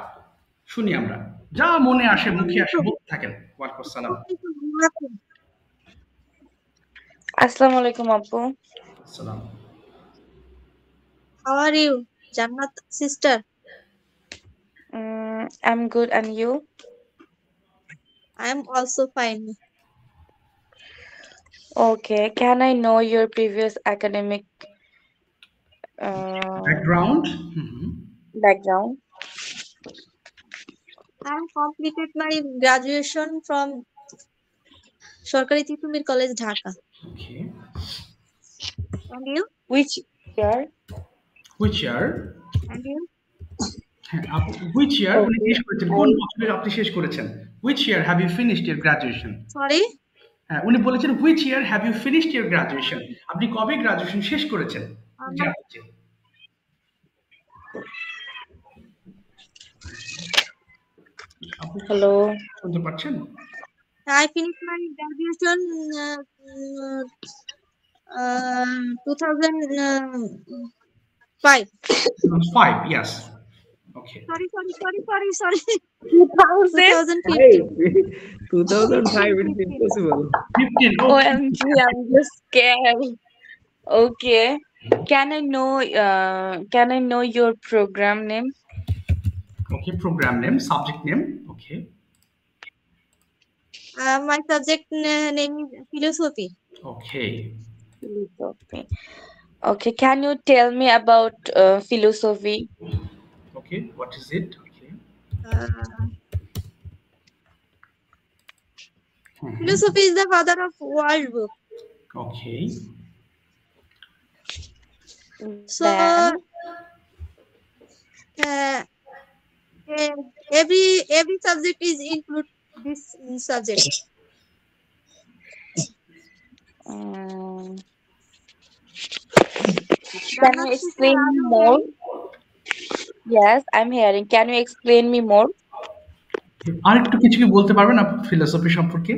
শুনি আমরা, যা মনে আসে মুখে আসে বলতে থাকেন। ওয়ালাইকুম আসসালাম। আসসালামু আলাইকুম আপু। আসসালাম। How are you, Jannat sister? I'm good, and you? I am also fine. Okay, can I know your previous academic background. background? I am completed my graduation from Sorkari Titumir College, Dhaka. Okay, And you? Which year? Which year? And you? হ্যাঁ, আপু which year উনি Okay, শেষ করেছেন, কোন বছরে আপনি শেষ করেছেন? Which year have you finished your graduation? Sorry? হ্যাঁ, উনি বলেছেন which year have you finished your graduation, আপনি কবে গ্রাজুয়েশন শেষ করেছেন? জানতে চাই। আপু hello. শুনতে পাচ্ছেন? I finished my graduation 2005. 5, yes. Okay. Sorry. 2000. 2015. 2005, it's 15. impossible. 15. Okay. OMG, I'm just scared. Okay. Can I know your program name? Okay. Program name, subject name. Okay. My subject name is philosophy. Okay. Philosophy. Okay, can you tell me about philosophy? Okay. What is it? Okay. Uh, Mhm. Philosophy is the father of world book. Okay. So Then, uh, eh, every subject is include this subject. um, can you Jannat sister, explain are me you more? hearing? Yes, I'm hearing. Can you explain me more? আর একটু কিছু কি বলতে পারবেন আপু philosophy সম্পর্কে?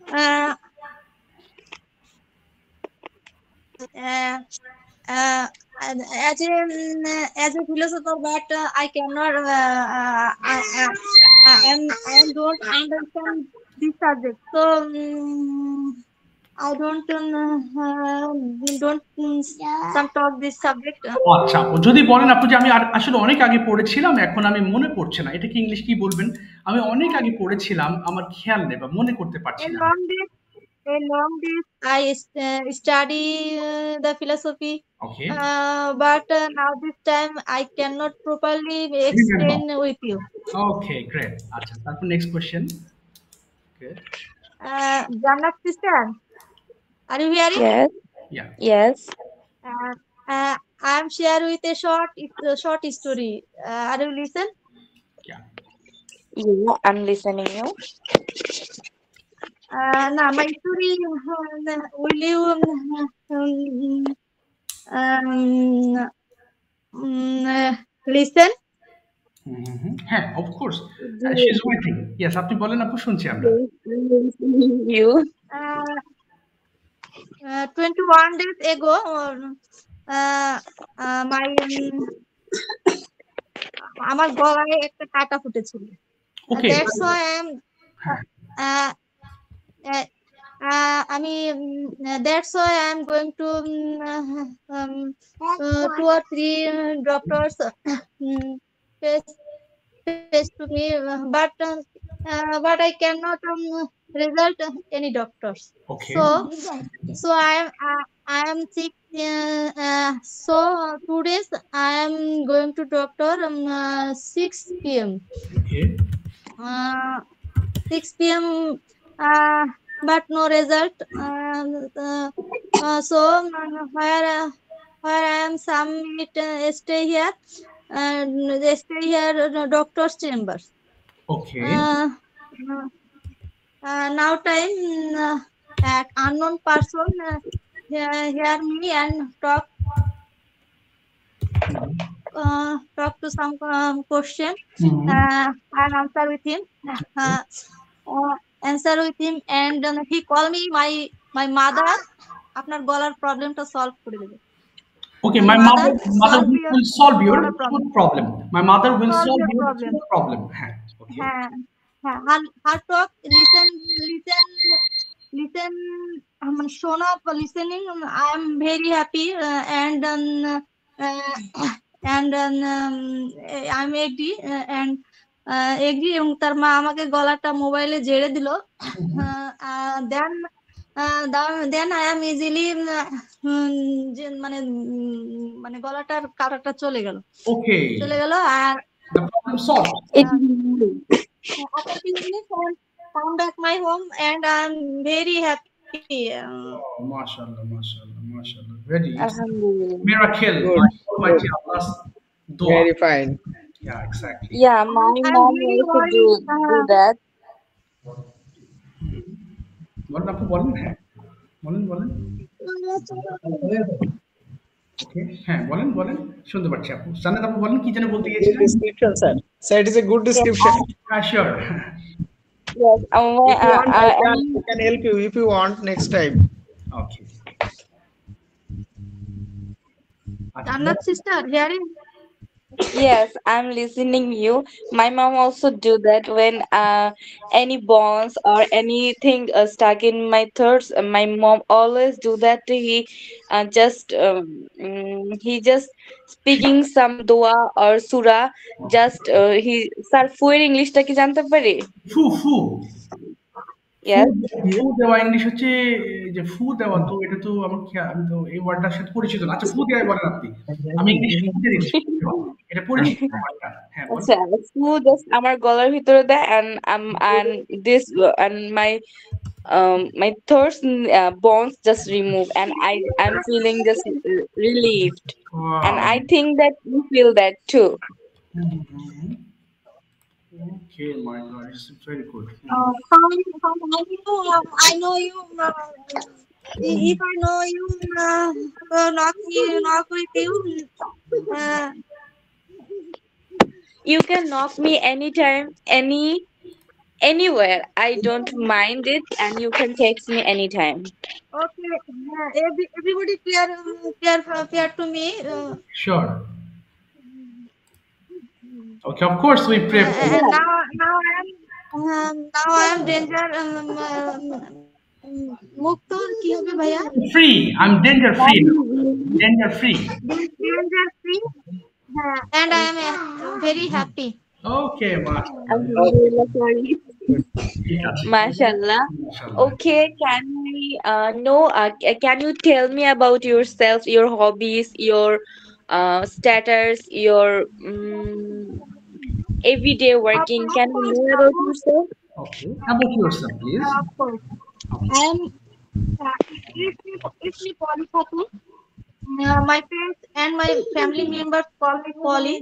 Uh, uh, as a philosopher, but I cannot. I don't understand this subject. So I don't some talk this subject. ও আচ্ছা আপু যদি বলেন আপু যে আমি আসলে অনেক আগে পড়েছিলাম এখন আমি মনে পড়ছে না এটা কি ইংলিশ কি বলবেন আমি অনেক আগে পড়েছিলাম আমার খেয়াল নেই বা মনে করতে A পারছি না long days, a long days. I study the philosophy, okay but now this time I cannot properly remember explain with you. Okay great আচ্ছা তারপর next question okay Jannat sister, are you hearing? Yes, yeah yes. Uh, I am share with a short story. Are you listen? Yeah Yeah, I'm listening you. Now my story will you listen? হ্যাঁ of course she is waiting yes আপনি বলেন আপু শুনছি আমরা Yes, I'm listening you. Uh, 21 days ago, my আমার গলায় একটা কাটা ফুটেছিল। ওকে That's why I am হ্যাঁ uh, uh, আমি that's why I am going to 2 or 3 doctors face face to me, but I cannot result any doctors. Okay So I am sick. So 2 days I am going to doctor 6 p.m. Okay Uh, 6 p.m. Uh, but no result. So where I am submit stay here and they stay here doctor's chambers. Okay Uh, now time at unknown person hear me and talk to some question and answer with him. Uh, answer with him and he call me my mother আপনার গলার প্রবলেমটা solve করে দেবে Okay, my my mother mother solve your will solve your গলার problem tooth problem. My mother will solve solve your your problem tooth problem. হ্যাঁ, okay. হ্যাঁ হ্যাঁ her talk listen মানে শোনা listening I am very happy uh, I'm agree agree এবং তার মা আমাকে গলাটা মোবাইলে ঝেড়ে দিল দেন দেন আই এম ইজিলি মানে গলাটার কাটাটা চলে গেল Okay, R the problem solved. It after come back my home and I'm very happy. Oh, mashallah, mashallah, mashallah. Very, it's a Alhamdulillah. miracle Good, by Almighty good. Allah's dua. Very fine. Yeah, exactly. Yeah, my I'm mom very also worried. do that. বলেন আপু বলেন হ্যাঁ বলেন বলেন ওকে হ্যাঁ বলেন বলেন শুনতে পাচ্ছি আপু জানেন আপু বলেন কি যেন বলতে Good গিয়েছিলেন description, sir. Sir, it is a good Yes, description. হ্যাঁ sure yes. If you want, I And can help you if you want next time. Okay Jannat sister, hearing? Yes, I'm listening you. My mom also do that when any bones or anything stuck in my throat. My mom always do that. He just speaking some dua or surah. Just he sir full English টা কি জানতে পারি? ফু ফু ফু Yes. ফু দেওয়া English হচ্ছে যে ফু দেওয়া, তো এটা তো আমার আমি তো এই ওয়ার্ডটার সাথে পরিচিত না। আচ্ছা, ফু দেওয়াই বলেন আপনি। আমি ইংলিশ শিখতে দিচ্ছি। ফু দেওয়া। এটা পরিচিত ওয়ার্ডটা। হ্যাঁ বলেন। আচ্ছা, ফু just আমার গলার ভিতরে দেয় and this and my thirst bones just remove and I'm feeling just relieved and Wow. I think that you feel that too. Mhm. Okay, my God, it's very good. I know you. If I know you, knock with you. You can knock me anytime, anywhere. I don't mind it and you can text me anytime. Okay. Everybody peer to me. Sure. Okay, of course we pray for you. Yeah. Now I am danger. মুক্ত কি হবে ভাইয়া? Free. I'm danger free now. Danger free. Danger free. And I am very happy. Okay, Alhamdulillah, sorry. ঠিক আছে। Mashallah. মাশাআল্লাহ। Okay, can we know? Can you tell me about yourself, your hobbies, your status, your everyday working? Can you know about yourself? Okay. About yourself, please. Of course. I am Ismi Polly Khatun. My friends and my family members call me Polly,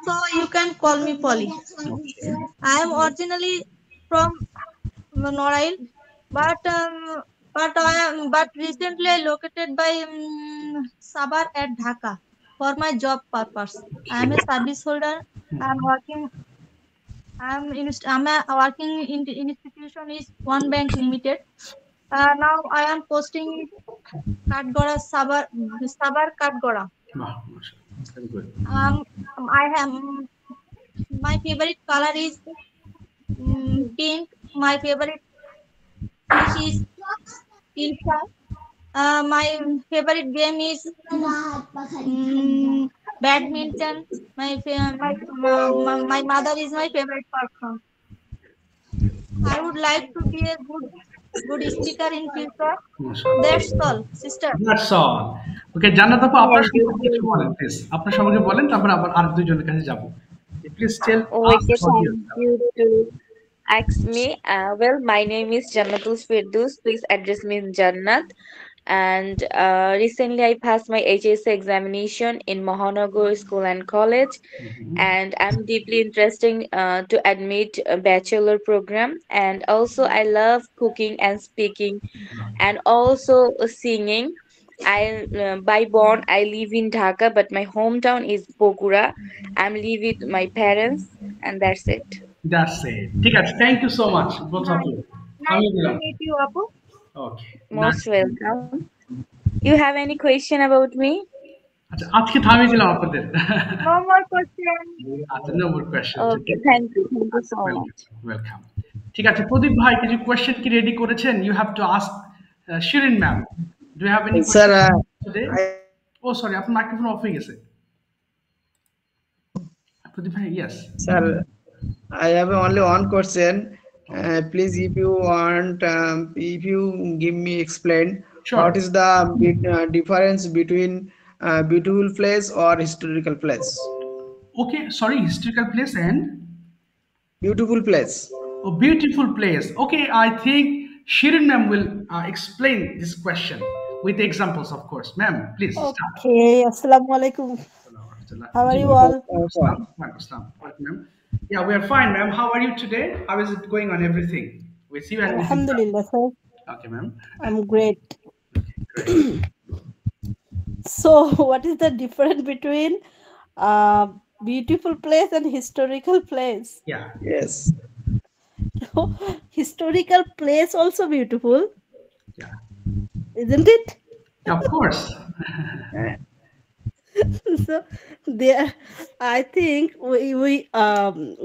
so you can call me Polly. Okay. I am originally from Norail, but recently I located by Sabar at Dhaka for my job purpose. I am a service holder. I am working. I'm a working in the institution is One Bank Limited. Now I am posting Katgora Sabar Katgora. Wow, mashallah. Very good. I have my favorite color is pink. My favorite fish is tilka. My favorite game is badminton. My mother is my favorite person. I would like to be a good speaker in future. মাশাআল্lah। That's all, sister. That's all. Okay, জান্নাত আপু আপনার Thank you সম্পর্কে so কিছু বলেন much. Please. আপনার সম্পর্কে বলেন, তারপর আবার আর দুইজনের কাছে যাব। Please tell us Okay, about thank yourself. you to ask me. Well, my name is Jannatul Firdaus. Please address me as Jannat. And recently, I passed my HSC examination in Mahanagar School and College, and I'm deeply interested to admit a bachelor program. And also, I love cooking and speaking, and also singing. By born I live in Dhaka, but my hometown is Bogura. I'm live with my parents, and that's it. That's it. ঠিক আছে। Thank you so much, both of you. Nice আমি to দিলাম। meet you, Apu. Okay. Most Nice. welcome. You have any question about me? আচ্ছা, আজকে থামিয়ে দিলাম আপনাদের। No more questions. আচ্ছা, no more questions. Okay, thank you so much. Welcome. ঠিক আছে, প্রদীপ ভাই কিছু কোয়েশ্চেন কি রেডি করেছেন? You have to ask Shirin ma'am. Do you have any Sir, questions today? Oh, sorry, আপনার মাইক্রোফোন অফ হয়ে গেছে। প্রদীপ ভাই, yes. sir, I have only one question. Please, if you want, if you give me explain Sure. what is the difference between beautiful place or historical place? Okay, sorry, historical place and Beautiful place. a beautiful place. Okay, I think Shirin ma'am will explain this question with examples, of course. Ma'am, please start. Okay, Assalamu alaikum. How are you all? Welcome, ma'am. Yeah, we are fine, ma'am. How are you today? How is it going on everything with you and with your Alhamdulillah, sir. family? Okay, ma'am. I'm great. So, what is the difference between beautiful place and historical place? Yeah. Yes. Historical place also beautiful, Yeah. isn't it? Yeah, of course. So there, I think we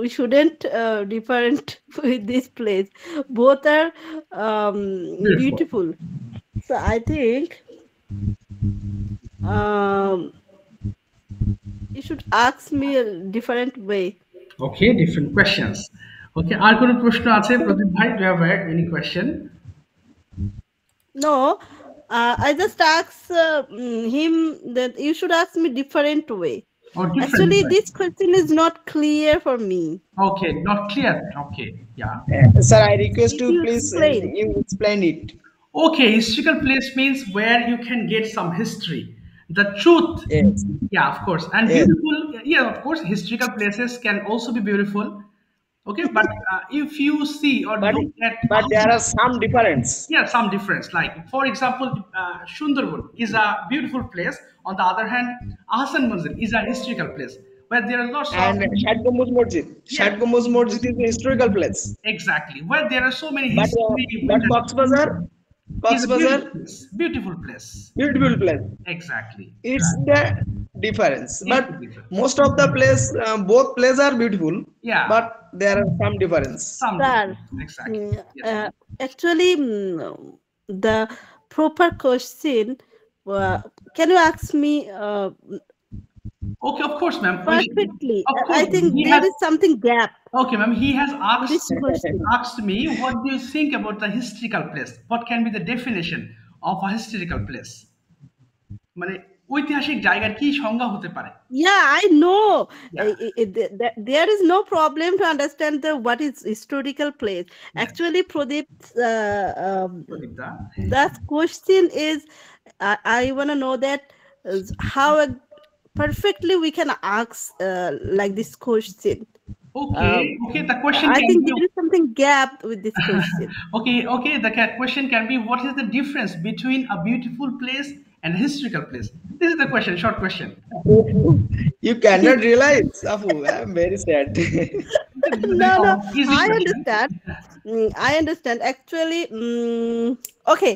shouldn't different with this place. Both are Beautiful. beautiful. So I think um, you should ask me a different way. Okay, different questions. Okay, আর কোনো প্রশ্ন আছে প্রদীপ ভাই? Do you have any question? No, I just asked him that you should ask me different way. Or different Actually, way? this question is not clear for me. Okay, not clear. Okay, yeah. Sir, I request If you you please explain. you explain it. Okay, historical place means where you can get some history, the truth. Yes. Yeah, of course. And Yes. beautiful, yeah, of course, historical places can also be beautiful. Okay, but if you see or But look at there are some difference. yeah, some difference. Like for example, Sundarban is a beautiful place. On the other hand, Ahsan Manzil is a historical place where there are lots And of Shat Gambuz Masjid. Shat Gambuz Masjid is a historical place. exactly where there are so many But history. Cox's Bazar, is a beautiful place. Beautiful place. beautiful place. Exactly. It's the difference. It's But the difference. most of the place, both places are beautiful. Yeah. But there are some difference. Some Sir, difference. Exactly. Yes. actually, the proper question, can you ask me Okay, of course, ma'am. perfectly? Of I course, think he there has- is something gap. Okay, ma'am. He has This question. asked me, what do you think about the historical place? What can be the definition of a historical place? মানে ঐতিহাসিক জায়গার কি সংজ্ঞা হতে পারে? Yeah, I know. Yeah. There is no problem to understand what is historical place. Actually, Pradeep, প্রদীপদা, that question is, I want to know that how perfectly we can ask like this question. Okay, okay. The question I can think be there is something gap with this question. okay. The question can be, what is the difference between a beautiful place and a historical place? This is the question, short question. You cannot realize, Afu. I'm very sad. No, Easy I question. understand. I understand. Actually, okay.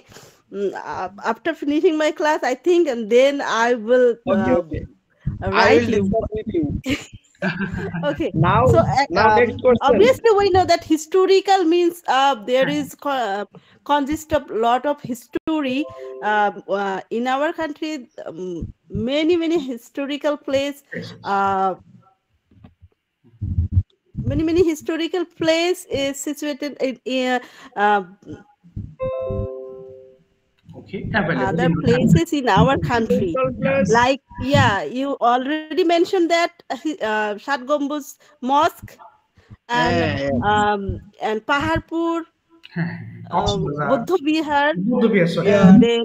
After finishing my class, I think, and then I will Okay. I write will you. discuss with you. Okay. Now, So next question. obviously we know that historical means there is consist of lot of history. In our country, many historical place. Many historical place is situated in Okay, available. other places in our country. Historical place. Like, yeah, you already mentioned that Shat Gambuz Mosque and Paharpur, Coxbazar. Buddha Vihar, Buddha sorry. then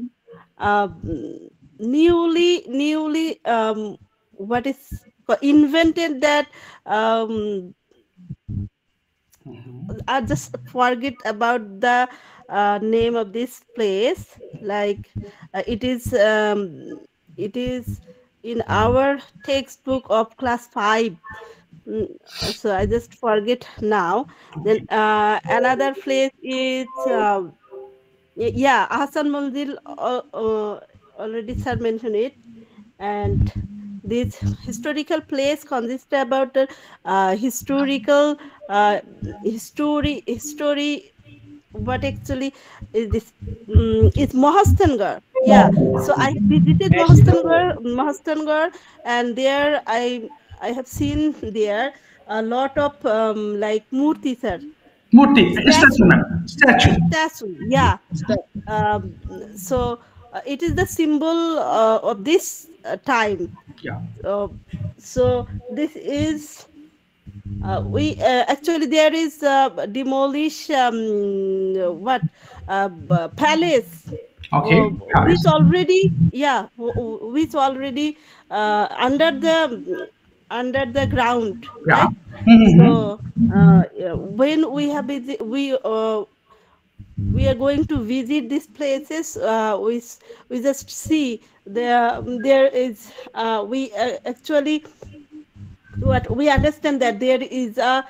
newly what is invented that I just forget about the name of this place. Like it is in our textbook of class 5. So I just forget now. Then another place is Ahsan Manzil. Already sir mentioned it, and this historical place consists about historical history. What actually is this? It's Mohastangarh. Yeah. So I visited Mohastangarh, and there I have seen there a lot of like Murti, sir. Murti, statue. Yeah. So it is the symbol of this time. Yeah. So this is we actually there is demolish palace. Okay. Which already under the ground. Yeah. Right? So when we have we are going to visit these places, we just see there is we actually what we understand that there is a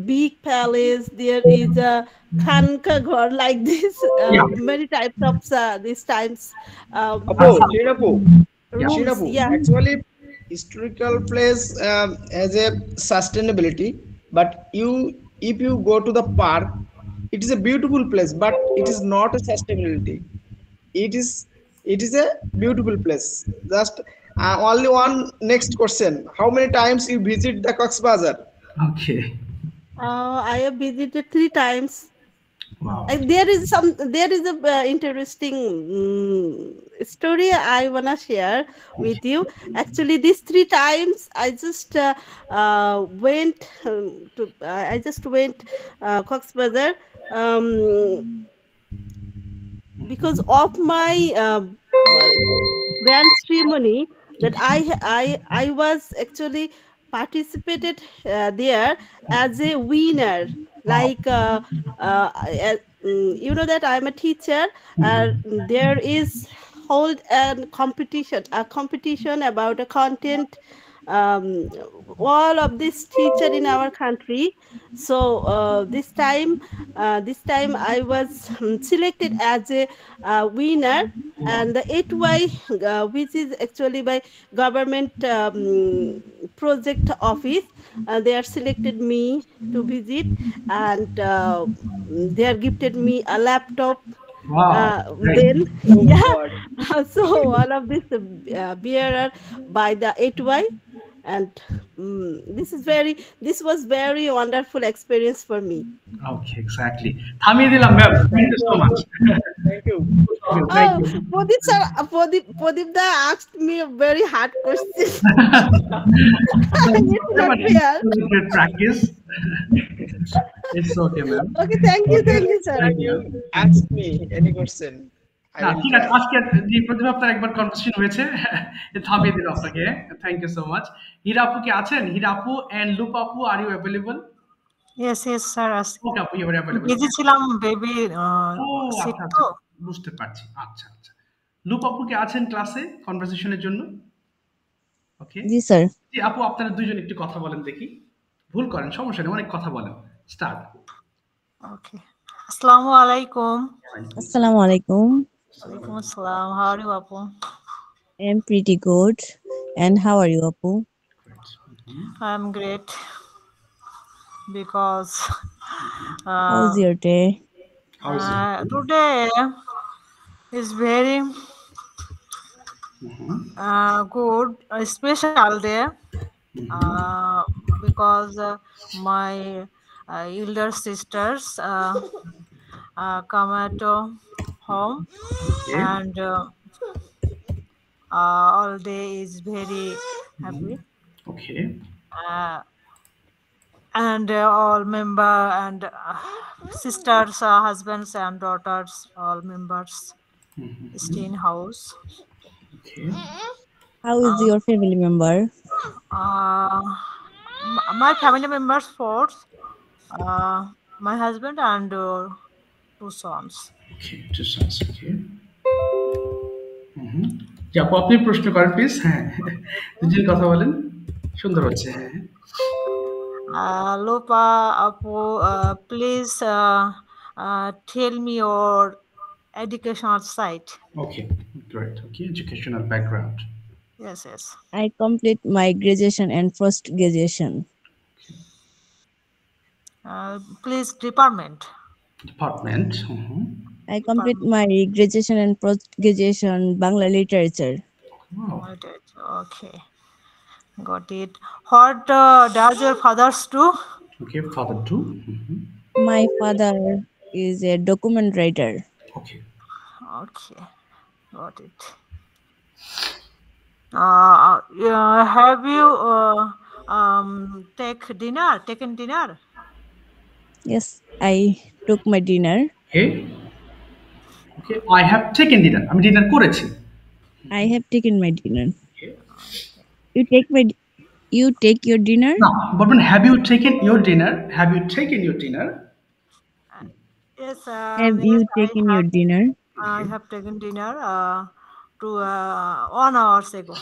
big palace, there is a Khanka Ghar like this, many types of these times. Apu, rooms. Shirapu, Yeah. actually, historical place has a sustainability, but if you go to the park, it is a beautiful place, but it is not a sustainability. It is it is a beautiful place. Just only one next question. How many times you visit the Cox's Bazar? Okay. I have visited 3 times. Wow. There is a interesting story I wanna share with you. Actually, these 3 times I just went I just went Cox's Bazar because of my band ceremony that I was actually participated there as a winner. Like you know that I'm a teacher. There is hold a competition about a content. Um, all of this teacher in our country. So this time I was selected as a winner, and the 8Y, which is actually by government project office, they are selected me to visit, and they are gifted me a laptop. Wow. Great. Then Oh my yeah, God. so all of this bearer by the 8Y, and this was very wonderful experience for me. Okay, exactly. থামিয়ে দিলাম ma'am, thank you Thank you, so much. Apu. Thank you. Thank Oh, you. Pradip sir, Pradip da asked me a very hard question. It's not fair. Great practice. It's okay, ma'am. Okay, thank you, sir. Thank you. You ask me any question. I না will ঠিক আছে, try. আজকে জি প্রতিভা আপনার একবার conversation হয়েছে, থামিয়ে দিল আপনাকে। Thank you so much. Hira আপু কি আছেন? হীরা আপু এন্ড লুপ আপু, are you available? Yes, yes, sir. Okay আপু, ইউ আর অ্যাভেলেবল। Busy ছিলাম বেবি ও সিট আচ্ছা তো। আচ্ছা, বুঝতে পারছি। আচ্ছা আচ্ছা, লুপ আপু কি আছেন ক্লাসে কনভারসেশনের জন্য? ওকে জি স্যার। জি আপু, আপনারা দুইজন একটু কথা বলেন দেখি। ভুল করেন, সমস্যা নেই, অনেক কথা বলেন। স্টার্ট। Okay. Assalamu alaikum. আসসালামু আলাইকুম। Alaikum assalam. How are you, Apu? I am pretty good. And how are you, Apu? I'm great because How's your day? today is very good, a special day because my elder sisters come at home and all day is very happy. Okay. And all member and sisters, husbands and daughters, all members stay in house. Okay. How is your family member? My family members four, my husband and two sons. Okay, two sons. Okay. জি আপু, আপনি প্রশ্ন করেন please. হ্যাঁ, দুজন কথা বলেন, সুন্দর হচ্ছে। হ্যাঁ, Lopa, Apu, please tell me your educational site. Okay, great. Okay, educational background. Yes, yes. I complete my graduation and post graduation. Please, department. Department. I complete my graduation and post graduation Bangla literature. Wow. Okay, got it. What does your fathers do? Okay, father too. My father is a document writer. Okay. Okay, got it. Have you taken dinner? Yes, I took my dinner. Okay. Okay, I have taken dinner. আমি dinner করেছি। I have taken my dinner. Okay. You take your dinner? না, বলবেন have you taken your dinner? Have you taken your dinner? Yes. Have you taken your dinner? I have taken dinner to 1 hour ago.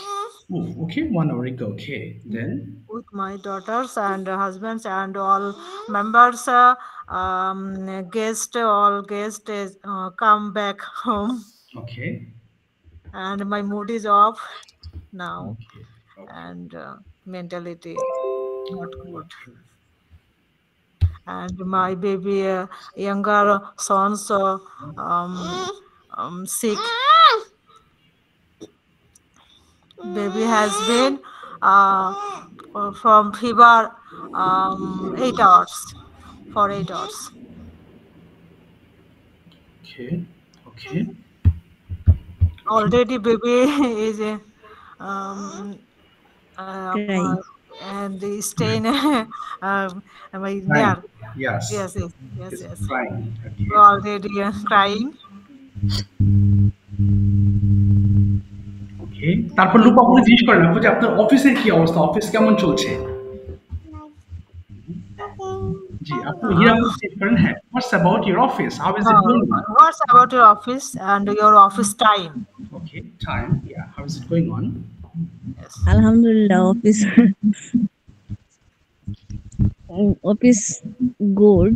Oh, okay, 1 hour ago. Okay, then With my daughters and husbands and all members, all guests come back home. okay. And my mood is off. now, and mentality not good. And my baby, younger sons, sick. Baby has been from fever 8 hours, for 8 hours. Okay. Already baby is Crying. and the stain my near. Yes. Yes. Crying. Okay. Already crying. ওকে, তারপর লুপা আপনি জিজ্ঞেস করেন আপু যে আপনার অফিসের কি অবস্থা, অফিস কেমন চলছে? জি, আপু হিরাপুর জিজ্ঞেস করেন হ্যাঁ, what's about your office? How is it going on? What's about your office and your office time? Okay, time. Yeah, how is it going on? Yes. Alhamdulillah, office good.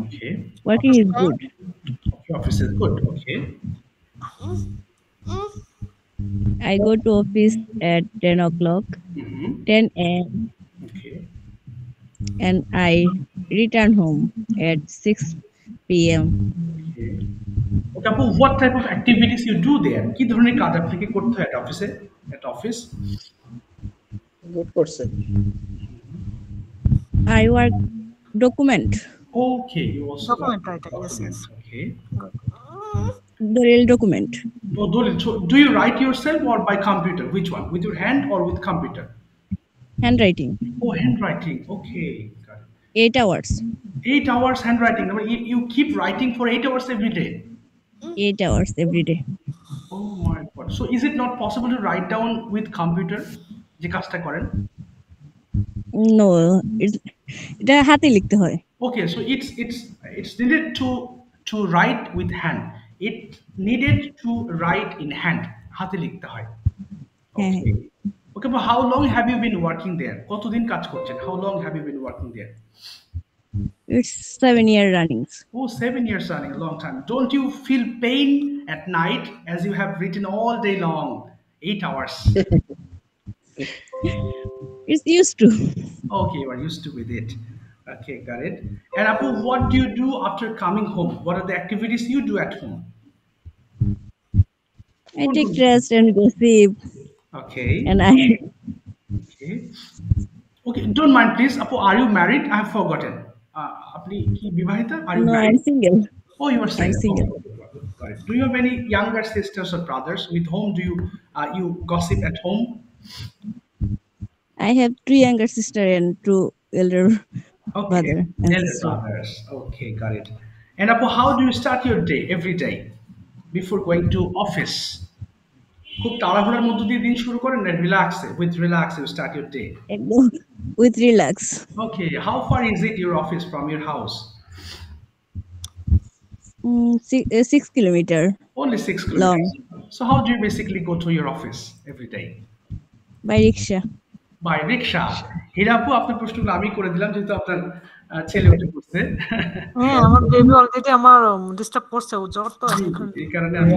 Okay. Working is good. Okay, office is good. Okay. I go to office at 10 o'clock, 10 a.m. Okay. and I return home at 6 p.m. Okay, আপু, what type of activities you do there? কি ধরনের কাজ আপনাকে করতে হয় অফিসে? At office? Good person. I work document. Okay, you also Document writer. Yes. Okay. The real document. No, so do you write yourself or by computer? Which one? With your hand or with computer? Handwriting. Oh, handwriting. Okay. Got it. 8 hours. 8 hours handwriting. I mean, you keep writing for 8 hours every day. 8 hours every day. Oh my god. So is it not possible to write down with computer? যে কাজটা করেন? No, এটা হাতে লিখতে হয়। Okay, so it's needed to write with hand. It needed to write in hand. হাতে লিখতে হয়। Okay. Okay, but how long have you been working there? কতদিন কাজ করছেন? How long have you been working there? It's 7 year running. Oh, 7 years running, a long time. Don't you feel pain at night as you have written all day long? 8 hours. It's used to. Okay, you are used to with it. Okay, got it. And Apu, what do you do after coming home? What are the activities you do at home? I take rest and go sleep. Okay. And Okay, don't mind please. Apu, are you married? I have forgotten. Apni ki bibahita? Are you no, married? I'm single. Oh, you are single. I'm single. Okay, got it. Do you have any younger sisters or brothers? With whom do you gossip at home? I have 3 younger sister and 2 elder brother. Elder brothers. Okay, got it. And Apu, how do you start your day every day before going to office? খুব তাড়াহুড়ার মধ্য দিয়ে দিন শুরু করেন না রিল্যাক্সে? With relax you start your day. With relax. Okay, how far is it your office from your house? 6 kilometer. Only 6 kilometers. Long. So how do you basically go to your office every day? By rickshaw. By rickshaw. হিরাপু, আপনার প্রশ্নগুলো আমি করে দিলাম যেহেতু আপনার ছেলে উঠে পড়ছে। হ্যাঁ, আমার বেবি অলরেডি আমার ডিস্টার্ব করছে, ও জ্বর তো এই কারণে আমি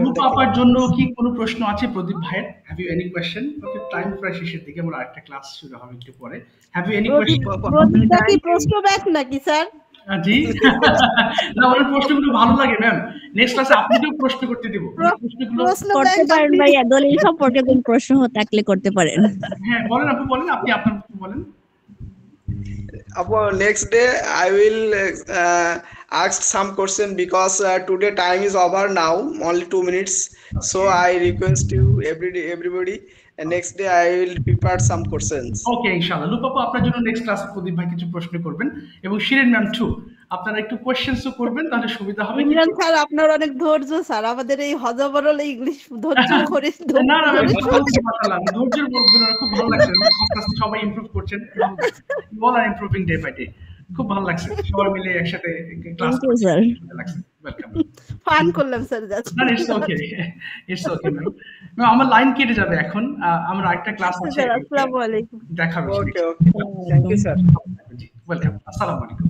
লুপা আপার জন্য কি কোনো প্রশ্ন আছে প্রদীপ ভাইয়ের? Have you any question? Okay, time প্রায় শেষের দিকে, আমার আরেকটা ক্লাস শুরু হবে একটু পরে। Have you any question? প্রদীপটা কি প্রশ্ন ব্যাক নাকি স্যার? জি, না ওনার প্রশ্নগুলো ভালো লাগে ম্যাম। নেক্সট ক্লাসে আপনাকেও প্রশ্ন করতে দিব। প্রশ্নগুলো করতে পারেন ভাইয়া, দলিল সম্পর্কে কোন প্রশ্ন থাকলে করতে পারেন। হ্যাঁ বলেন আপু, বলেন আপনি আপনার প্রশ্ন বলেন। About next day I will ask some question because today time is over now, only 2 minutes. So I request you everybody and next day I will prepare some questions. Okay, inshallah. Lupa আপু, আপনার জন্য next ক্লাসে প্রদীপ ভাই কিছু প্রশ্ন করবেন এবং Shirin ma'am two আপনারা একটু কোশ্চেনসও করবেন, তাহলে সুবিধা হবে। ইমরান স্যার আপনার অনেক ধৈর্য স্যার, আমাদের এই হজবরল ইংলিশ ধৈর্য করে না না মাশাআল্লাহ, ধৈর্যের বলগুলো খুব ভালো লাগছে। আস্তে আস্তে সবাই ইমপ্রুভ করছেন, all are improving day by day. খুব ভালো লাগছে সবাই মিলে একসাথে ক্লাস করতে লাগছে। ওয়েলকাম, ফান করলাম স্যার। না it's okay, it's okay ma'am. আমার লাইন কেটে যাবে এখন, আমরা আরেকটা ক্লাস আছে। আসসালামু আলাইকুম, দেখা হবে। ওকে, থ্যাংক ইউ স্যার। ওয়েলকাম, আসসালামু আলাইকুম।